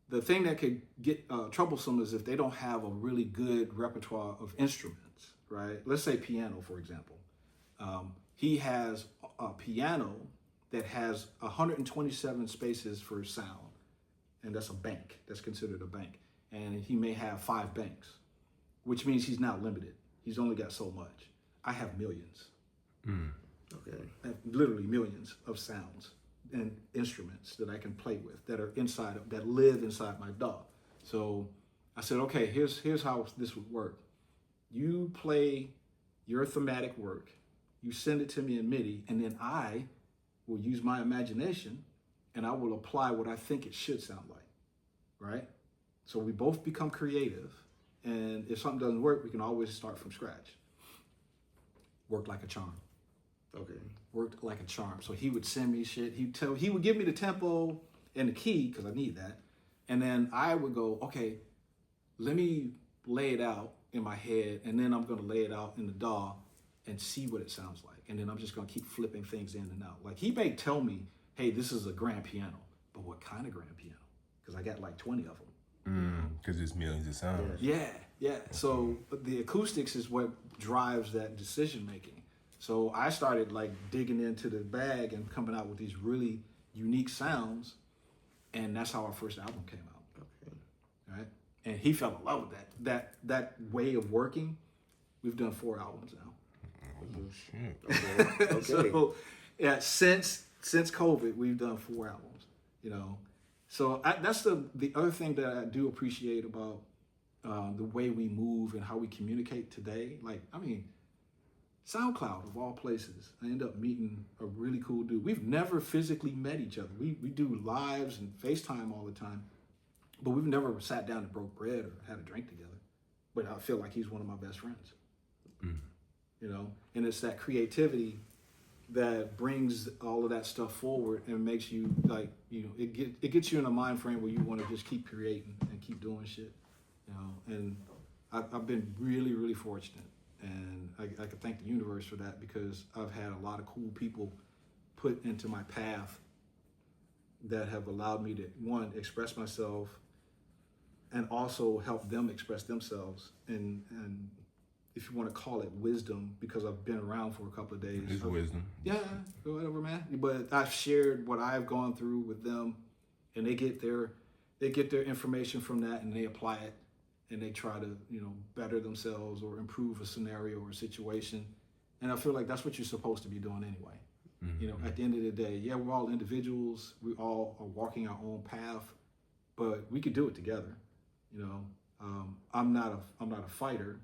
the thing that could get troublesome is if they don't have a really good repertoire of instruments, right? Let's say piano, for example. He has a piano that has 127 spaces for sound. And that's a bank. That's considered a bank. And he may have 5 banks. which means he's not limited. He's only got so much. I have millions. Okay. I have literally millions of sounds and instruments that I can play with that are that live inside my DAW. So I said, okay, here's how this would work. You play your thematic work, you send it to me in MIDI, and then I will use my imagination and I will apply what I think it should sound like, right? So we both become creative, and if something doesn't work, we can always start from scratch. Worked like a charm. Okay. Worked like a charm. So he would send me shit. He would give me the tempo and the key, because I need that. And then I would go, okay, let me lay it out in my head, and then I'm gonna lay it out in the DAW and see what it sounds like. And then I'm just gonna keep flipping things in and out. Like, he may tell me, hey, this is a grand piano, but what kind of grand piano? Because I got like 20 of them. Because it's millions of sounds. Yeah. So the acoustics is what drives that decision making. So I started like digging into the bag and coming out with these really unique sounds, and that's how our first album came out. Okay. Right? And he fell in love with that way of working. We've done 4 albums now. Oh, shit. Okay. So yeah, since COVID, we've done 4 albums. You know, so that's the other thing that I do appreciate about the way we move and how we communicate today. Like, I mean, SoundCloud of all places, I end up meeting a really cool dude. We've never physically met each other. We do lives and FaceTime all the time, but we've never sat down and broke bread or had a drink together. But I feel like he's one of my best friends. You know, and it's that creativity that brings all of that stuff forward and makes you like, you know, it gets you in a mind frame where you want to just keep creating and keep doing shit. You know, and I've been really, really fortunate. And I could thank the universe for that, because I've had a lot of cool people put into my path that have allowed me to, one, express myself, and also help them express themselves. And if you want to call it wisdom, because I've been around for a couple of days. It's wisdom. Yeah, whatever, man. But I've shared what I've gone through with them, and they get their information from that, and they apply it. And they try to, you know, better themselves or improve a scenario or a situation. And I feel like that's what you're supposed to be doing anyway. You know, at the end of the day, yeah, we're all individuals. We all are walking our own path, but we could do it together. You know, I'm not a fighter,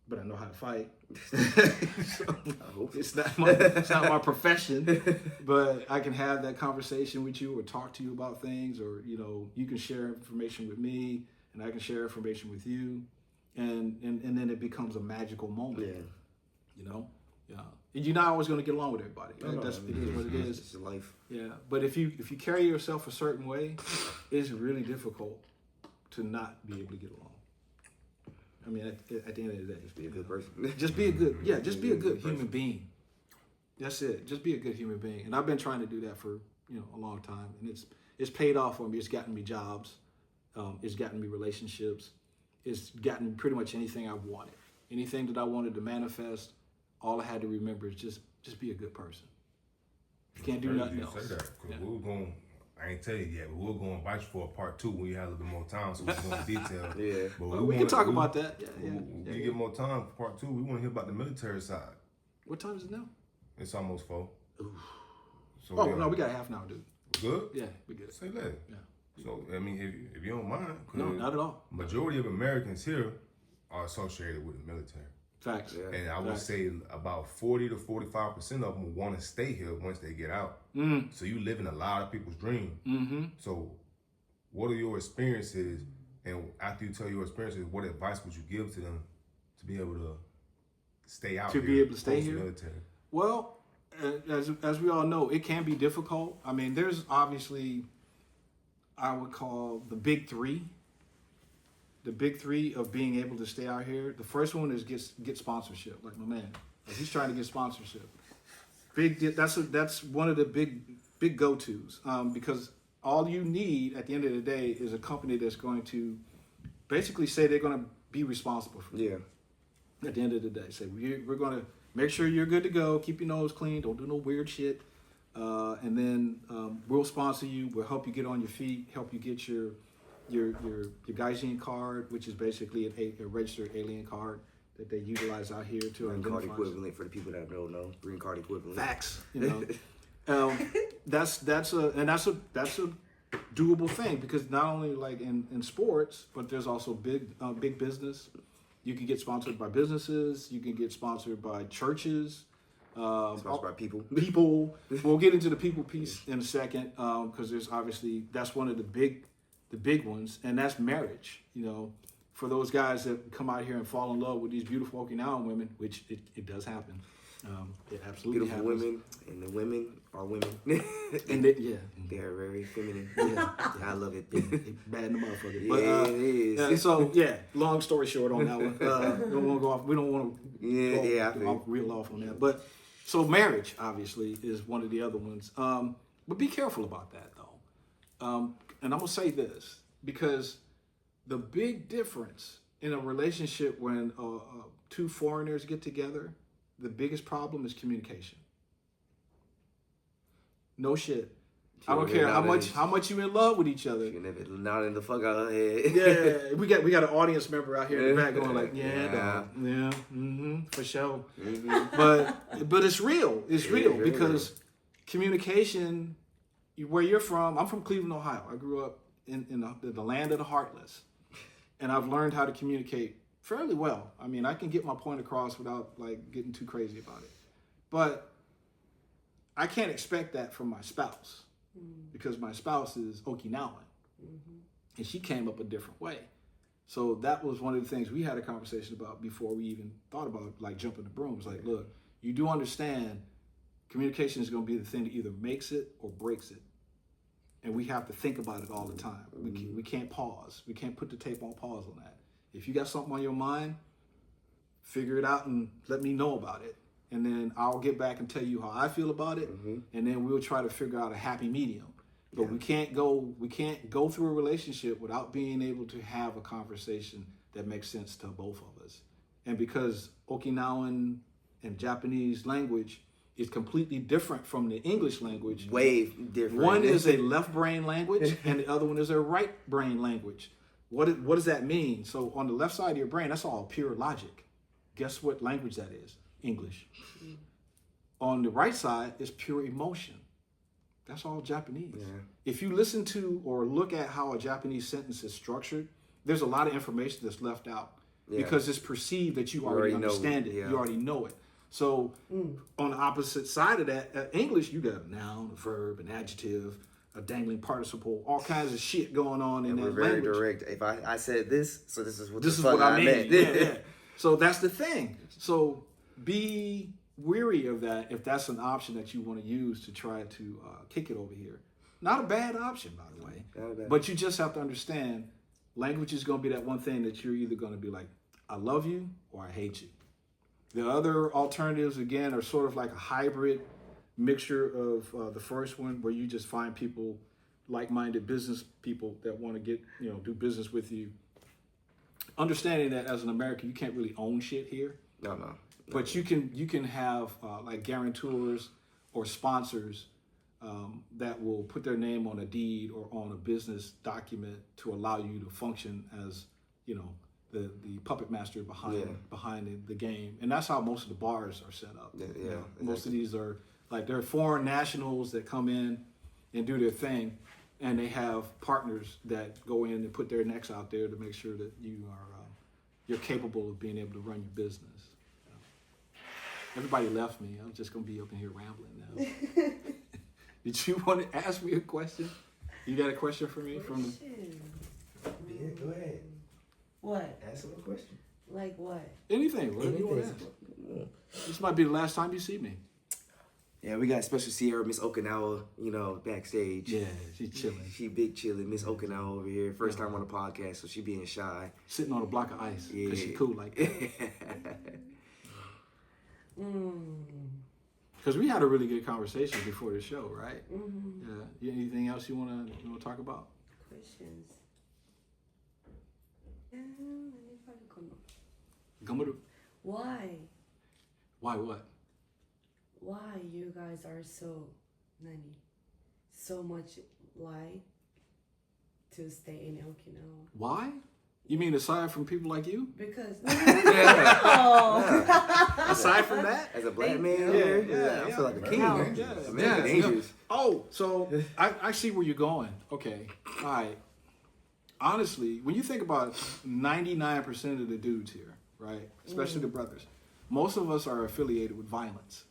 but I know how to fight. So it's not my profession, but I can have that conversation with you or talk to you about things, or, you know, you can share information with me, and I can share information with you, and then it becomes a magical moment. Yeah. You know? Yeah. And you're not always going to get along with everybody. Right? No, It is what it is. It's life. Yeah. But if you carry yourself a certain way, it's really difficult to not be able to get along. I mean, at the end of the day, Just be a good person. just be a good human being. That's it. Just be a good human being. And I've been trying to do that for, you know, a long time, and it's paid off for me. It's gotten me jobs. It's gotten me relationships. It's gotten pretty much anything I wanted. Anything that I wanted to manifest, all I had to remember is just be a good person. You can't do nothing else. Say that, 'cause we were going, I ain't tell you yet, but we're going to invite you for a part 2 when you have a little bit more time, so we can go in detail. Yeah. But We can talk about that. Yeah. We get more time for part 2. We want to hear about the military side. What time is it now? It's almost 4. So Oh, no, we got a half an hour, dude. Good? Yeah, we good. Say that. Yeah. So, I mean, if you don't mind, 'cause No, not at all. majority of Americans here are associated with the military. Facts. Yeah. And I would Facts. say about 40 to 45% of them want to stay here once they get out. So you living a lot of people's dream. So what are your experiences? And after you tell your experiences, what advice would you give to them to be able to stay out To here? be able to stay here? Military? Well, as we all know, it can be difficult. I mean, there's obviously, I would call the big 3. The big 3 of being able to stay out here. The first one is get sponsorship, like my man. Like, he's trying to get sponsorship. That's one of the big go-tos, because all you need at the end of the day is a company that's going to basically say they're going to be responsible for you. Yeah. At the end of the day, say we're going to make sure you're good to go, keep your nose clean, don't do no weird shit, and then we'll sponsor you, we'll help you get on your feet, help you get your your Gaijin card, which is basically a registered alien card that they utilize out here to Green card identify. equivalent for the people that don't know. Green card equivalent. Facts, that's a doable thing, because not only like in sports, but there's also big business. You can get sponsored by businesses. You can get sponsored by churches. Sponsored by people. People. We'll get into the people piece in a second, because there's obviously, that's one of the big ones, and that's marriage. For those guys that come out here and fall in love with these beautiful Okinawan women, which it does happen. It absolutely Beautiful happens. women, and the women are women. And they are very feminine. Yeah. I love it. They bad in the motherfucker. Yeah, But, it is. so long story short on that one. We don't want to reel off on that. But so marriage obviously is one of the other ones. But be careful about that though. And I'm gonna say this, because the big difference in a relationship when two foreigners get together, the biggest problem is communication. No shit. I don't care how much you in love with each other. You never nodding the fuck out of her head. Yeah, we got an audience member out here in the back going like, for sure. Mm-hmm. But it's real. It's real because communication. Where you're from, I'm from Cleveland, Ohio. I grew up in the land of the heartless, and I've learned how to communicate fairly well. I mean, I can get my point across without like getting too crazy about it, but I can't expect that from my spouse because my spouse is Okinawan, and she came up a different way. So that was one of the things we had a conversation about before we even thought about like jumping the brooms. Like, look, you do understand communication is going to be the thing that either makes it or breaks it. And we have to think about it all the time. We can't pause. We can't put the tape on pause on that. If you got something on your mind, figure it out and let me know about it. And then I'll get back and tell you how I feel about it. And then we'll try to figure out a happy medium. But we can't go through a relationship without being able to have a conversation that makes sense to both of us. And because Okinawan and Japanese language is completely different from the English language. Way different. One is a left brain language and the other one is a right brain language. What does that mean? So on the left side of your brain, that's all pure logic. Guess what language that is? English. On the right side is pure emotion. That's all Japanese. Yeah. If you listen to or look at how a Japanese sentence is structured, there's a lot of information that's left out because it's perceived that you already understand it. Yeah. You already know it. So on the opposite side of that, English, you got a noun, a verb, an adjective, a dangling participle, all kinds of shit going on in that language. We're very direct. If I said this, so this is what I mean. Yeah. So that's the thing. So be weary of that if that's an option that you want to use to try to kick it over here. Not a bad option, by the way. But you just have to understand language is going to be that one thing that you're either going to be like, I love you or I hate you. The other alternatives, again, are sort of like a hybrid mixture of the first one, where you just find people, like-minded business people that want to get, do business with you. Understanding that as an American, you can't really own shit here. No. But you can have like guarantors or sponsors that will put their name on a deed or on a business document to allow you to function as, the puppet master behind the game. And that's how most of the bars are set up. Yeah, exactly. Most of these are like, they're foreign nationals that come in and do their thing, and they have partners that go in and put their necks out there to make sure that you're capable of being able to run your business. Everybody left me. I'm just gonna be up in here rambling now. Did you want to ask me a question? You got a question for me? Yeah, go ahead. What? Ask him a question. Like what? Anything. Whatever you want to ask. This might be the last time you see me. Yeah, we got special Sierra, Miss Okinawa, backstage. Yeah, she's chilling. She big chilling, Miss Okinawa over here. First time on the podcast, so she being shy. Sitting on a block of ice. Yeah. Because she cool like that. Because we had a really good conversation before the show, right? Yeah. Anything else you want to talk about? Questions. Why? Why what? Why you guys are so much lie to stay in Okinawa. Why? You mean aside from people like you? Because Aside from that? As a black man, I feel like a king. Yeah. It's very dangerous. Oh, so I see where you're going. Okay. All right. Honestly, when you think about 99% of the dudes here, right, especially the brothers, most of us are affiliated with violence.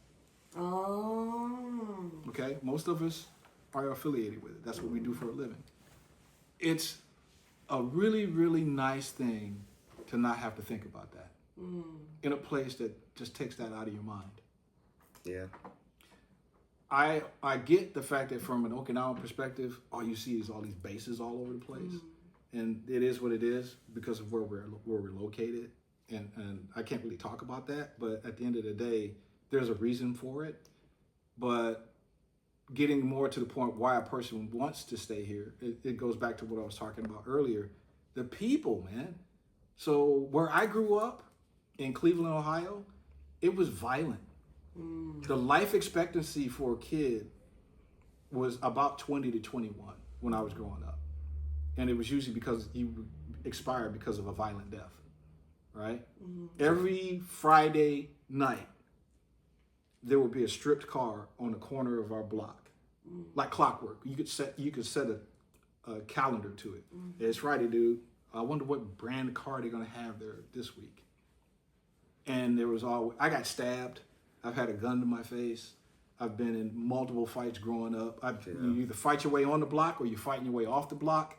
Oh. Okay? Most of us are affiliated with it. That's what we do for a living. It's a really, really nice thing to not have to think about that in a place that just takes that out of your mind. Yeah. I get the fact that from an Okinawan perspective, all you see is all these bases all over the place. And it is what it is because of where we're located. And I can't really talk about that, but at the end of the day, there's a reason for it. But getting more to the point why a person wants to stay here, it goes back to what I was talking about earlier. The people, man. So where I grew up in Cleveland, Ohio, it was violent. The life expectancy for a kid was about 20 to 21 when I was growing up. And it was usually because you expired because of a violent death, right? Every Friday night, there would be a stripped car on the corner of our block, like clockwork. You could set a calendar to it. It's Friday, dude. I wonder what brand car they're gonna have there this week. And there was I got stabbed. I've had a gun to my face. I've been in multiple fights growing up. You either fight your way on the block or you're fighting your way off the block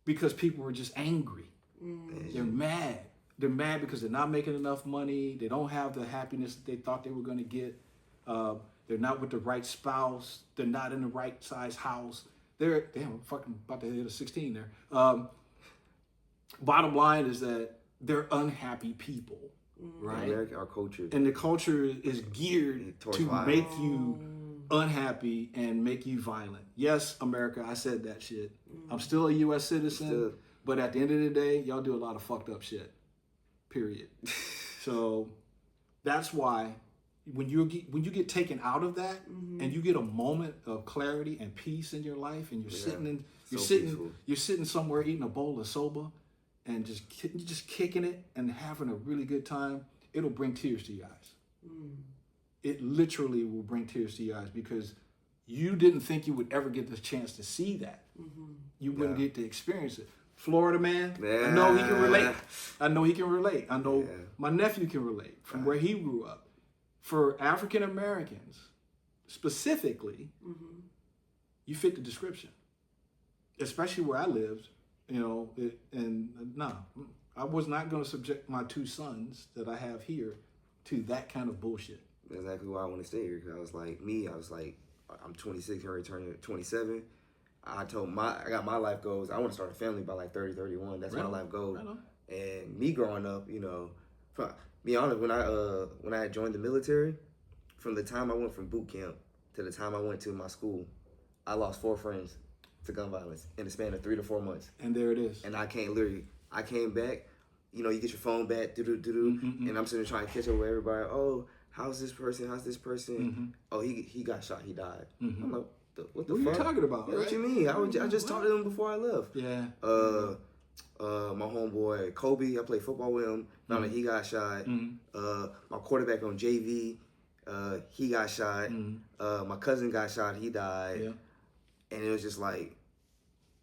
because people were just angry. They're mad. They're mad because they're not making enough money. They don't have the happiness that they thought they were going to get. They're not with the right spouse. They're not in the right size house. I'm fucking about to hit a 16 there. Bottom line is that they're unhappy people, right? America, our culture. And the culture is geared to make you unhappy and make you violent. Yes, America, I said that shit. I'm still a U.S. citizen, but at the end of the day, y'all do a lot of fucked up shit. Period. So that's why when you get taken out of that and you get a moment of clarity and peace in your life, and you're sitting somewhere eating a bowl of soba and just kicking it and having a really good time, it'll bring tears to your eyes. It literally will bring tears to your eyes because you didn't think you would ever get the chance to see that. You wouldn't get to experience it. Florida man, I know he can relate. I know my nephew can relate from where he grew up. For African Americans, specifically, you fit the description. Especially where I lived, I was not going to subject my two sons that I have here to that kind of bullshit. That's exactly why I want to stay here. Because I was like, I'm 26, already turning 27. I got my life goals. I want to start a family by like 30, 31. That's my life goal. And me growing up, be honest, when I joined the military, from the time I went from boot camp to the time I went to my school, I lost 4 friends to gun violence in the span of 3 to 4 months. And there it is. And I came back, you get your phone back, and I'm sitting there trying to catch up with everybody. Oh, how's this person? Oh, he got shot, he died. I'm like, what the fuck? What are you talking about? Yeah, what you mean? I just talked to them before I left. Yeah. My homeboy Kobe, I played football with him. Found out he got shot. My quarterback on JV, he got shot. My cousin got shot, he died. Yeah. And it was just like,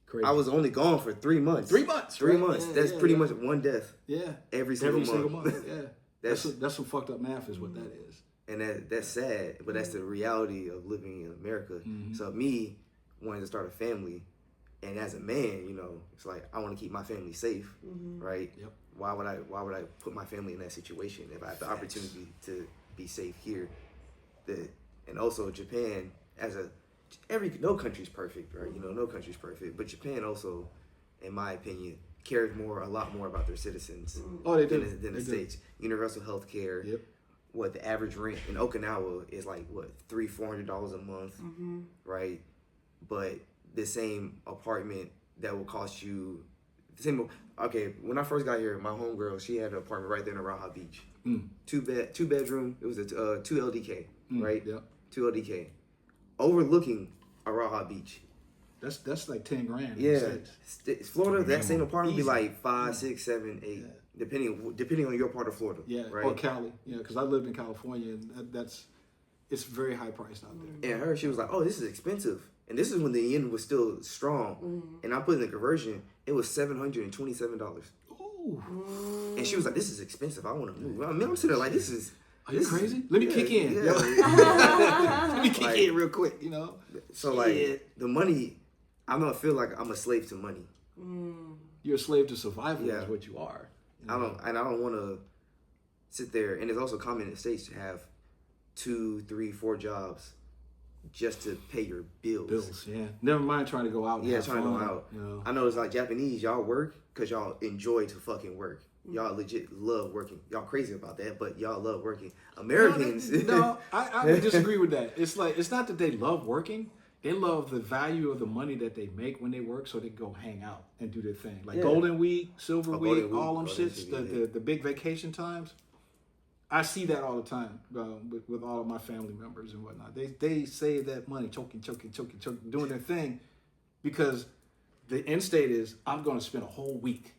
crazy. I was only gone for 3 months. 3 months. 3 months. That's pretty much one death. Yeah. Every single month. Yeah. That's some fucked up math is what that is. And that's sad, but that's the reality of living in America. So me wanting to start a family, and as a man, it's like I want to keep my family safe, right? Yep. Why would I put my family in that situation if I have the opportunity to be safe here? And also Japan, no country's perfect, right? No country's perfect, but Japan also, in my opinion, cares a lot more about their citizens than the States. Universal health care. Yep. What the average rent in Okinawa is like $300-400 a month, right? But the same apartment that will cost you when I first got here, my homegirl, she had an apartment right there in Raha Beach. 2 bedroom. It was a 2 LDK, right? Yep. 2 LDK, overlooking Raha Beach. That's like 10 grand. Yeah, Florida, that same apartment Easy. be like 5, 6, 7, 8, depending on your part of Florida. Yeah, right. or Cali. Yeah, because I lived in California, and it's very high priced out there. And she was like, "Oh, this is expensive." And this is when the yen was still strong. And I put in the conversion, it was $727. Ooh, And she was like, "This is expensive. I want to move." I mean, I'm sitting there like, "This is." are you crazy? Let me kick in. Yeah. Let me kick Like- in real quick. So like the money, I don't feel like I'm a slave to money. You're a slave to survival. Yeah. Is what you are. I don't want to sit there. And it's also common in the States to have 2, 3, 4 jobs just to pay your bills. Bills. Yeah. Never mind trying to go out. And Yeah, have trying to fun, go out. You know. I know it's like Japanese, y'all work because y'all enjoy to fucking work. Y'all legit love working. Y'all crazy about that, but y'all love working. Americans. No, I would disagree with that. It's like, it's not that they love working. They love the value of the money that they make when they work, so they go hang out and do their thing. Like Golden Week, Silver Week, Golden Week, all them Golden shits, Week, the big vacation times. I see that all the time with all of my family members and whatnot. They save that money, choking, doing their thing, because the end state is, I'm going to spend a whole week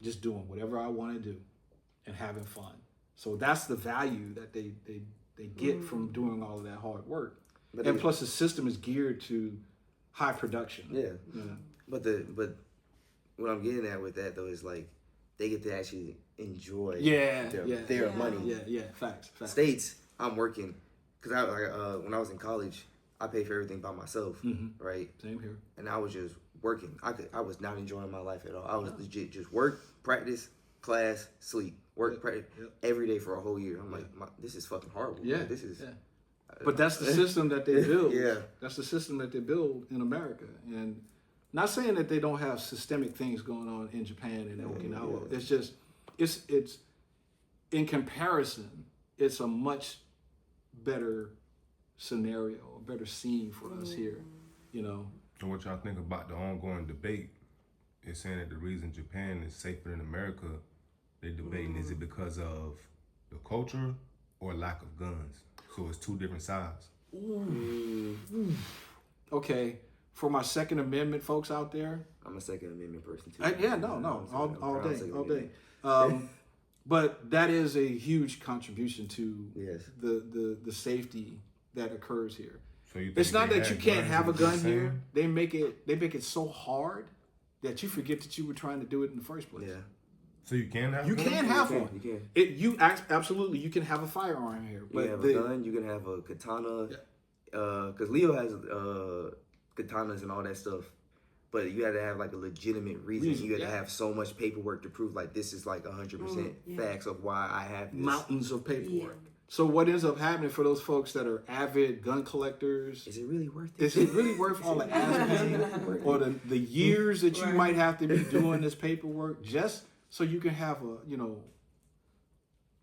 just doing whatever I want to do and having fun. So that's the value that they get from doing all of that hard work. And plus, the system is geared to high production. Yeah. But what I'm getting at with that though is like they get to actually enjoy their money. Yeah, facts. States, I'm working because when I was in college, I paid for everything by myself, right? Same here. And I was just working. I was not enjoying my life at all. I was legit just work, practice, class, sleep, work, practice every day for a whole year. I'm like, this is fucking horrible. Yeah, man. This is. Yeah. But that's the system that they build. Yeah. That's the system that they build in America. And not saying that they don't have systemic things going on in Japan and Okinawa. It's just, it's in comparison, it's a much better scenario, a better scene for us here, And what y'all think about the ongoing debate is saying that the reason Japan is safer than America, they're debating, is it because of the culture or lack of guns? So it's two different sides. Okay, for my Second Amendment folks out there, I'm a Second Amendment person too. all day. But that is a huge contribution to the safety that occurs here. So you think It's not they that you had can't guns have a and it's gun the here. same? They make it so hard that you forget that you were trying to do it in the first place. Yeah. So you can have You guns? can have You one. can. Absolutely, you can have a firearm here. You But can have a gun. You can have a katana. Because Leo has katanas and all that stuff. But you had to have like a legitimate reason. You had to have so much paperwork to prove like this is like 100% facts of why I have this. mountains of paperwork. So what ends up happening for those folks that are avid gun collectors? Is it really worth it? Is it really worth all the asking or the years that you might have to be doing this paperwork just so you can have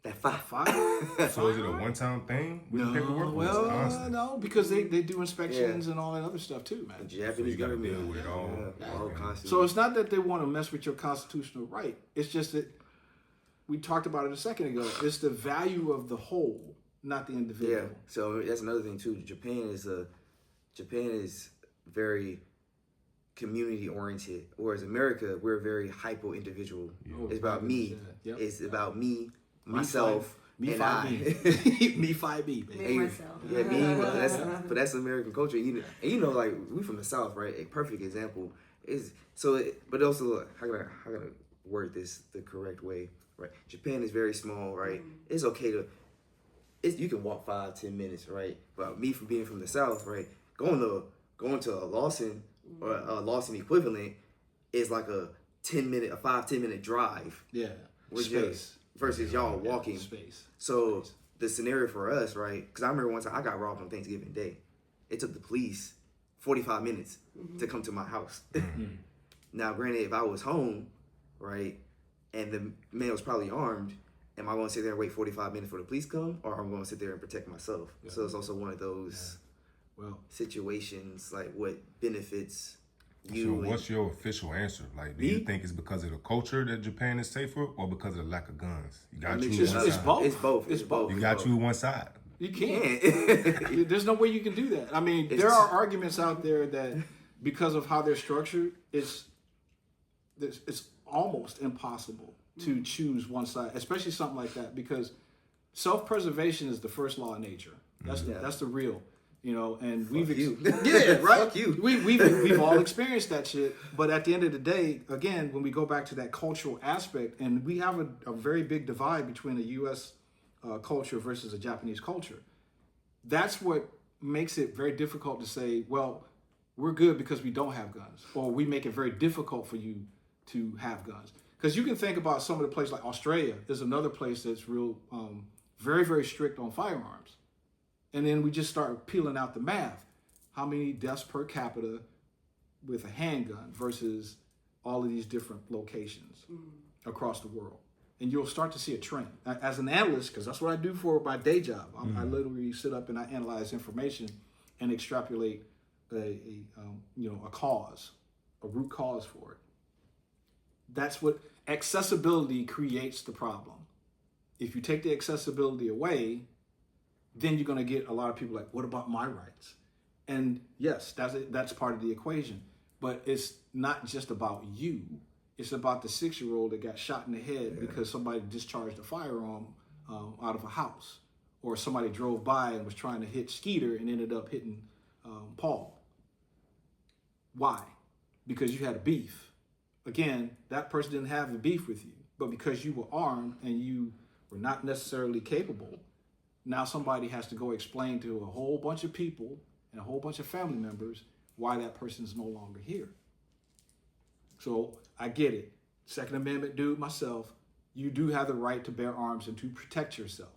That fire. fire? So is it a one-time thing with the paperwork? or it's constant? No, because they do inspections and all that other stuff too, man. The Japanese gotta government deal with it all. all constantly. So it's not that they want to mess with your constitutional right. It's just that we talked about it a second ago. It's the value of the whole, not the individual. Yeah. So that's another thing too. Japan is very community oriented, whereas America we're very hyper individual. It's about me. Yeah. Yep. It's about me, myself, Me and 5B. Me 5B, baby. Me, myself. Yeah, me. But that's American culture. Like we from the South, right? A perfect example is but also how can I word this the correct way, right? Japan is very small, right? It's okay you can walk 5-10 minutes, right? But me from being from the South, right? Going to a Lawson or a Lawson equivalent is like a 5-10 minute drive. Yeah. Space. Versus y'all walking. Space. So the scenario for us, right? Because I remember one time I got robbed on Thanksgiving Day. It took the police 45 minutes to come to my house. Now, granted, if I was home, right, and the man was probably armed, am I going to sit there and wait 45 minutes for the police to come, or am I going to sit there and protect myself? Yeah. So it's also one of those situations, like what benefits you. So what's your official answer? Like, do you think it's because of the culture that Japan is safer, or because of the lack of guns? You got to choose one it's side. both. It's both. You got to choose one side. You can't. There's no way you can do that. I mean, there are arguments out there that because of how they're structured, it's almost impossible to choose one side, especially something like that, because self-preservation is the first law of nature. That's the real, and yeah, right. Fuck you. We've all experienced that shit. But at the end of the day, again, when we go back to that cultural aspect, and we have a very big divide between a U.S. Culture versus a Japanese culture. That's what makes it very difficult to say, well, we're good because we don't have guns, or we make it very difficult for you to have guns. Because you can think about some of the places like Australia is another place that's real, very, very strict on firearms. And then we just start peeling out the math. How many deaths per capita with a handgun versus all of these different locations across the world? And you'll start to see a trend. As an analyst, because that's what I do for my day job, I literally sit up and I analyze information and extrapolate a cause, a root cause for it. That's what accessibility creates the problem. If you take the accessibility away, then you're going to get a lot of people like, what about my rights? And yes, that's part of the equation. But it's not just about you. It's about the 6-year-old that got shot in the head because somebody discharged a firearm out of a house. Or somebody drove by and was trying to hit Skeeter and ended up hitting Paul. Why? Because you had a beef. Again, that person didn't have the beef with you. But because you were armed and you were not necessarily capable, now somebody has to go explain to a whole bunch of people and a whole bunch of family members why that person is no longer here. So I get it. Second Amendment dude myself, you do have the right to bear arms and to protect yourself.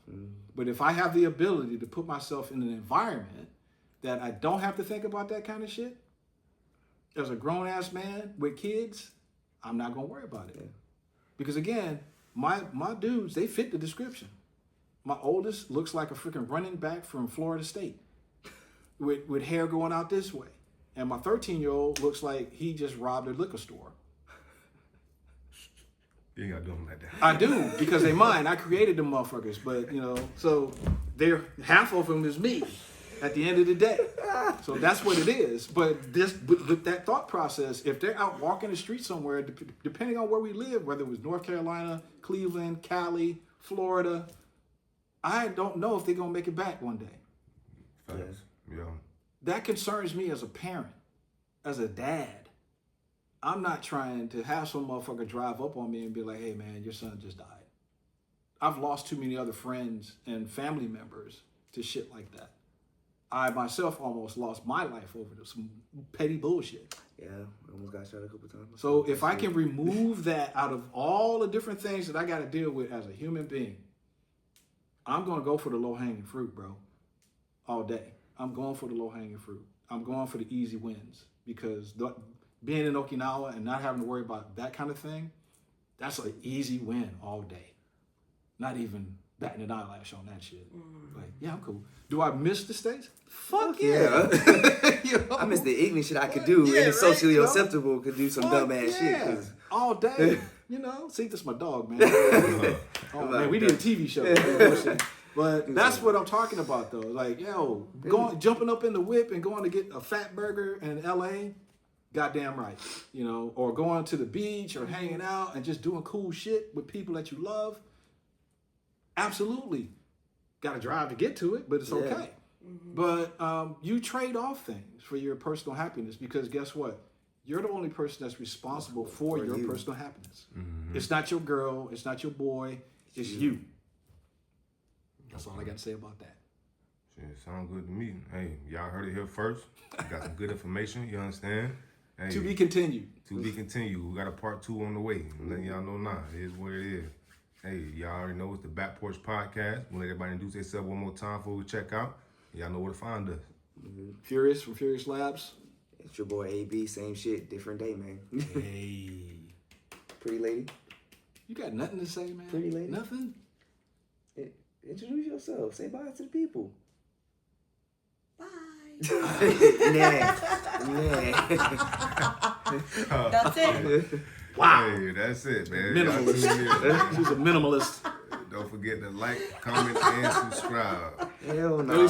But if I have the ability to put myself in an environment that I don't have to think about that kind of shit, as a grown-ass man with kids, I'm not going to worry about it. Because again, my dudes, they fit the description. My oldest looks like a freaking running back from Florida State with hair going out this way. And my 13-year-old looks like he just robbed a liquor store. You ain't got to do them like that. I do, because they mine. I created them motherfuckers. But, so they're half of them is me at the end of the day. So that's what it is. But with that thought process, if they're out walking the street somewhere, depending on where we live, whether it was North Carolina, Cleveland, Cali, Florida, I don't know if they're going to make it back one day. Facts. Yeah. That concerns me as a parent, as a dad. I'm not trying to have some motherfucker drive up on me and be like, hey, man, your son just died. I've lost too many other friends and family members to shit like that. I myself almost lost my life over some petty bullshit. Yeah, I almost got shot a couple times. So if I can remove that out of all the different things that I got to deal with as a human being, I'm going to go for the low-hanging fruit, bro, all day. I'm going for the low-hanging fruit. I'm going for the easy wins because being in Okinawa and not having to worry about that kind of thing, that's an easy win all day. Not even batting an eyelash on that shit. Like, yeah, I'm cool. Do I miss the States? Fuck yeah. I miss the ignorant shit I could do, and it's socially acceptable could do some dumb ass shit. All day. See, this is my dog, man. Man, we need a TV show. But that's what I'm talking about, though. Like, jumping up in the whip and going to get a fat burger in LA, goddamn right. Or going to the beach or hanging out and just doing cool shit with people that you love. Absolutely. Got to drive to get to it, but it's okay. But you trade off things for your personal happiness because guess what? You're the only person that's responsible for your personal happiness. It's not your girl. It's not your boy. It's you. That's all I got to say about that. Shit, sound good to me. Hey, y'all heard it here first. Got some good information. You understand? Hey, to be continued. To be continued. We got a part 2 on the way. I'm letting y'all know now. It is what it is. Hey, y'all already know it's the BaccPorch podcast. We'll let everybody introduce themselves one more time before we check out. Y'all know where to find us. Furious from FuriousLabs. It's your boy AB, same shit, different day, man. Hey. Pretty lady. You got nothing to say, man? Pretty lady. Nothing? Introduce yourself. Say bye to the people. Bye. Nah. That's it. Wow. Hey, that's it, man. Minimalist. She's a minimalist. Don't forget to like, comment, and subscribe. Hell no.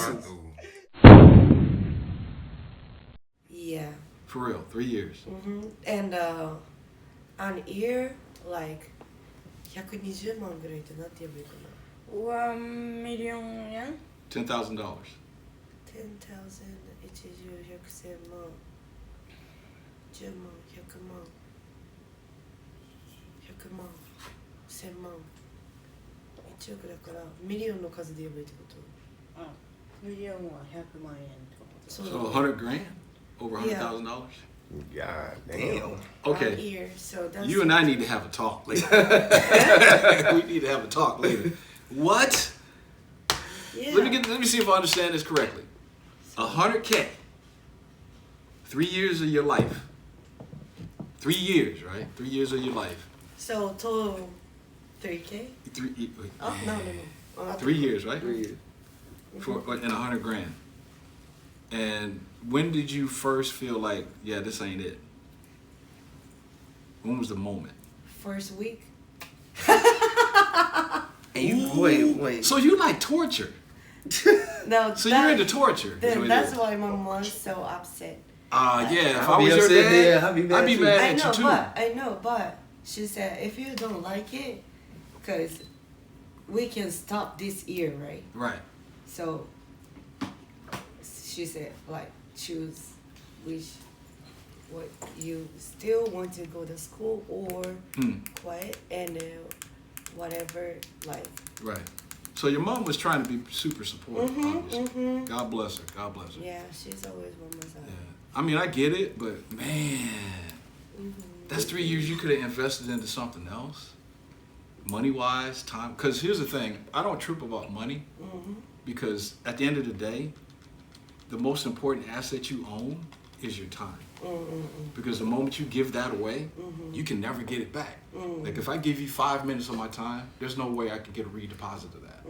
Yeah. For real, 3 years. And an year, like, 120万ぐらいってなんて言えばいいかな。1 million yen? $10,000. 10,000、110、100、1000万、10万、100万、100万、1000万、1億だからミリオンの数で言えばいいってこと？ミリオンは100万円ってこと。So $100 grand? Over $100,000? God damn. Okay. A year, so that's You and I need to have a talk later. We need to have a talk later. What? Yeah. Let me see if I understand this correctly. 100K. 3 years of your life. 3 years, right? 3 years of your life. So total 3K? Oh, no. 3 years, right? 3 years. And $100 grand. And when did you first feel like, yeah, this ain't it? When was the moment? First week. And you wait. So you like torture? No. So you're into torture? Then that's why my mom's so upset. Yeah. If I I'll be was your upset, dad, yeah, I'd be mad too. at you too. I know, but she said if you don't like it, because we can stop this year, right? Right. So she said, like, choose what you still want to go to school or quiet and whatever, like. Right. So your mom was trying to be super supportive, obviously. God bless her. God bless her. Yeah, she's always on my side. Yeah. I mean, I get it, but man, that's 3 years you could have invested into something else, money-wise, time. Because here's the thing, I don't trip about money because at the end of the day, the most important asset you own is your time. Because the moment you give that away, you can never get it back. Like if I give you 5 minutes of my time, there's no way I can get a redeposit of that.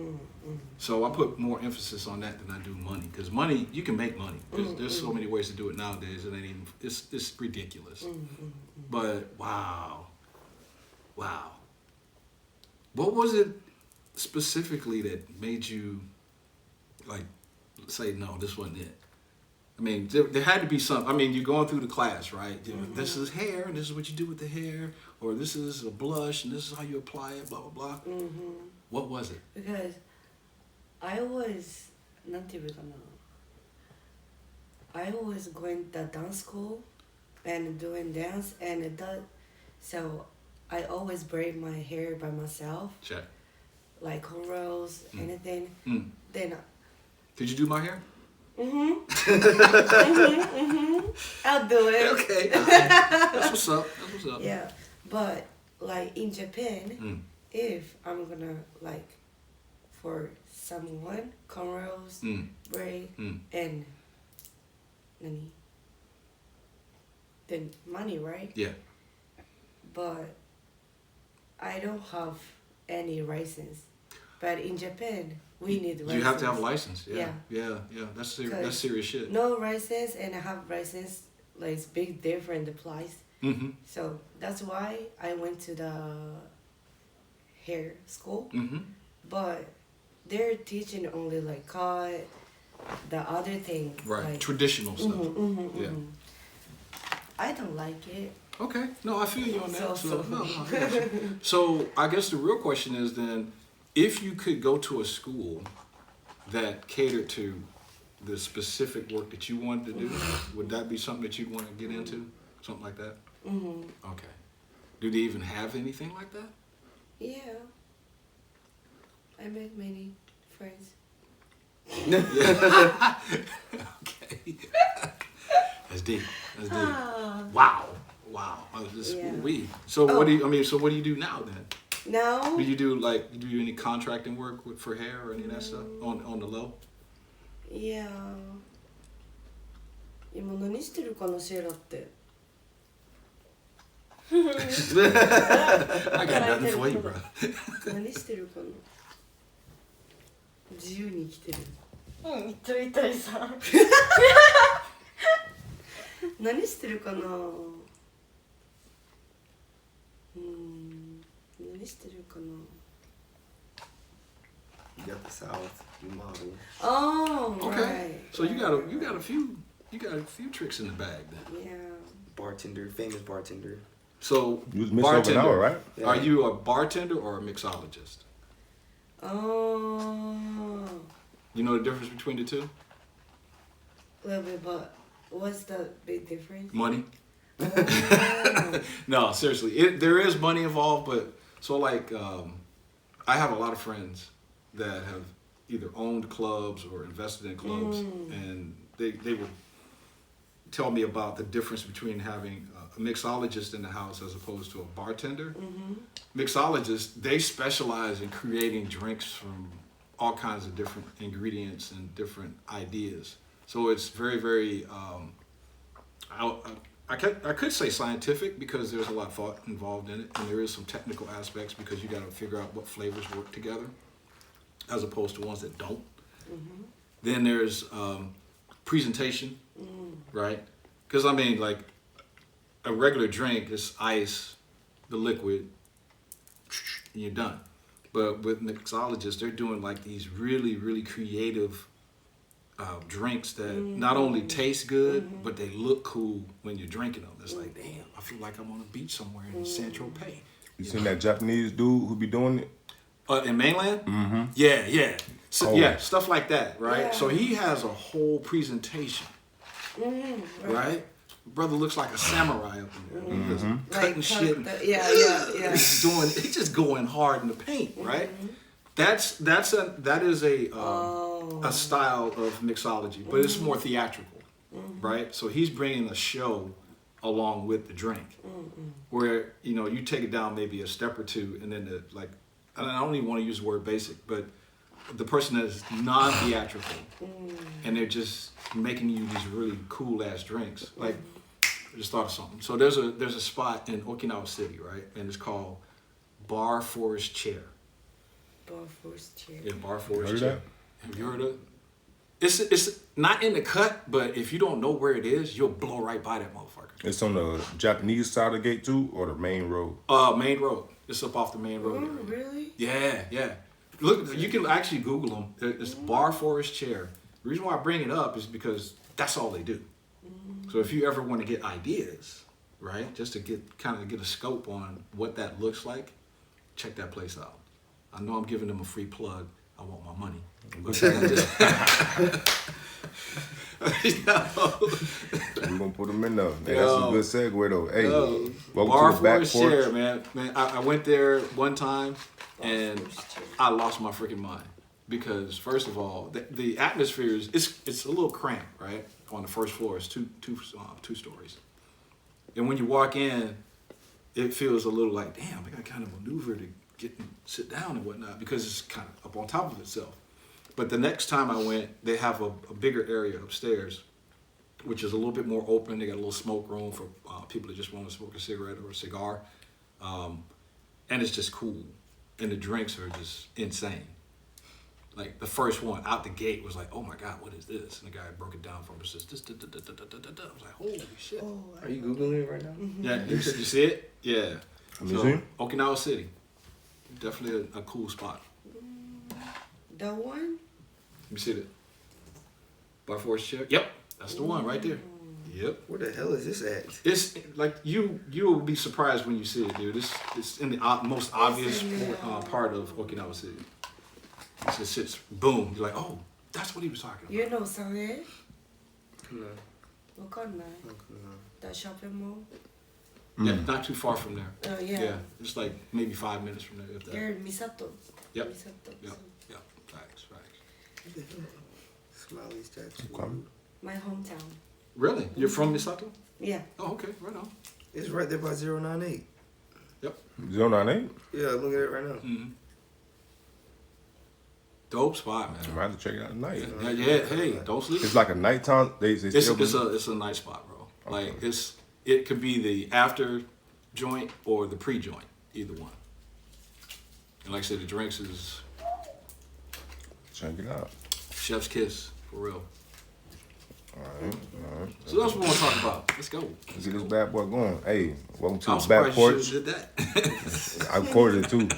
So I put more emphasis on that than I do money. Because money, you can make money. There's so many ways to do it nowadays. It ain't even, it's ridiculous. But wow. What was it specifically that made you like say, no, this wasn't it? I mean, there had to be something. I mean, you're going through the class, right? This is hair, and this is what you do with the hair, or this is a blush, and this is how you apply it, blah, blah, blah. What was it? Because I was, I was going to dance school and doing dance, and so I always braid my hair by myself. Check. Like cornrows, anything. Then. Did you do my hair? I'll do it. Okay. That's what's up. Yeah, but like in Japan, if I'm gonna like for someone cornrows, braid, and then money, right? Yeah. But I don't have any license. But in Japan, we need license. You have to have a license. Yeah. Yeah. That's serious shit. No license and I have license, like it's big different the price. So that's why I went to the hair school. But they're teaching only like cut, the other thing. Right. Like, traditional stuff. Yeah. I don't like it. Okay. No, I feel you on that. So- No, I got you. So I guess the real question is then, if you could go to a school that catered to the specific work that you wanted to do, would that be something that you'd want to get into? Something like that? Okay. Do they even have anything like that? Yeah. I make many friends. Okay. That's deep. Wow. Ooh-wee. So what do you? So what do you do now then? Now? Do you do any contracting work for hair or any of that stuff on the low? Yeah. 今何してるかなシェラって。I got nothing for you, bro. 何してるかな。自由に生きてる。めっちゃ痛いさ。何してるかな。何してるかな。You got the South, you model. Oh, Okay. right. So you got a few You got a few tricks in the bag then. Yeah. Bartender, famous bartender. So, You was Miss Okinawa, right? Yeah. Are you a bartender or a mixologist? Oh. You know the difference between the two? A little bit, but what's the big difference? Money? Oh. No, seriously. There is money involved, but so like I have a lot of friends that have either owned clubs or invested in clubs, and they would tell me about the difference between having a mixologist in the house as opposed to a bartender. Mixologists, they specialize in creating drinks from all kinds of different ingredients and different ideas. So it's very, very, I could say scientific because there's a lot of thought involved in it, and there is some technical aspects because you got to figure out what flavors work together as opposed to ones that don't. Then there's presentation, right? Because I mean, like a regular drink is ice, the liquid, and you're done. But with mixologists, they're doing like these really, really creative drinks that not only taste good, but they look cool when you're drinking them. It's like, damn, I feel like I'm on a beach somewhere in Saint-Tropez. You seen that Japanese dude who be doing it? In mainland? Yeah, yeah. So, Oh. yeah, stuff like that, right? Yeah. So he has a whole presentation, right? Brother looks like a samurai up in there. He's just cutting shit. And Yeah. he's just going hard in the paint, right? That is a style of mixology, but it's more theatrical, right? So he's bringing a show along with the drink, where you take it down maybe a step or two, and then I don't even want to use the word basic, but the person that is non-theatrical, and they're just making you these really cool ass drinks. Like, I just thought of something. So there's a spot in Okinawa City, right, and it's called Bar Forest Chair. Bar Forest Chair. Yeah, Bar Forest Heard Chair. that? Have you heard of it? It's not in the cut, but if you don't know where it is, you'll blow right by that motherfucker. It's on the Japanese side of the gate too, or the main road? Main road. It's up off the main road. Oh, really? Yeah. Look, you can actually Google them. It's Bar Forest Chair. The reason why I bring it up is because that's all they do. So if you ever want to get ideas, right, just to get a scope on what that looks like, check that place out. I know I'm giving them a free plug. I want my money. But We're gonna put them in there. Man, that's a good segue though. Hey, welcome Bar to the Forest BaccPorch. Chair, man. I went there one time and I lost my freaking mind because first of all, the atmosphere it's a little cramped, right? On the first floor, it's two stories, and when you walk in, it feels a little like, damn, I got kind of maneuver to get and sit down and whatnot because it's kind of up on top of itself. But the next time I went, they have a bigger area upstairs, which is a little bit more open. They got a little smoke room for people that just want to smoke a cigarette or a cigar. And it's just cool. And the drinks are just insane. Like the first one out the gate was like, oh my God, what is this? And the guy broke it down for me. Says this, I was like, holy shit. Are you Googling it right now? Yeah, you see it? Yeah. Museum? Okinawa City. Definitely a cool spot. The one? Let me see it. Bar Forest Chair. Yep, that's the one right there. Yep. Where the hell is this at? It's like you'll be surprised when you see it, dude. It's in the most obvious part of Okinawa City. It just sits, boom. You're like, oh, that's what he was talking about. You know something? No. Wakanda. The shopping mall. Yeah, not too far from there. Oh, yeah. Yeah, it's like maybe 5 minutes from there. If that. You're in Misato. Yep. Misato. Yep. Facts. Smiley statue. Okay. My hometown. Really? You're from Misato? Yeah. Oh, okay. Right on. It's right there by 098. Yep. 098? Yeah, look at it right now. Mm-hmm. Dope spot, I'm man. gonna have to check it out tonight. Yeah. Hey, don't sleep. It's like a nighttime. It's a nice spot, bro. Okay. Like it could be the after joint or the pre joint, either one. And like I said, the drinks is Check it out. chef's kiss for real. All right. So that's what we want to talk about. Let's go. Let's get this bad boy going. Hey, welcome to I'm the surprised you BaccPorch. did that. I recorded it too.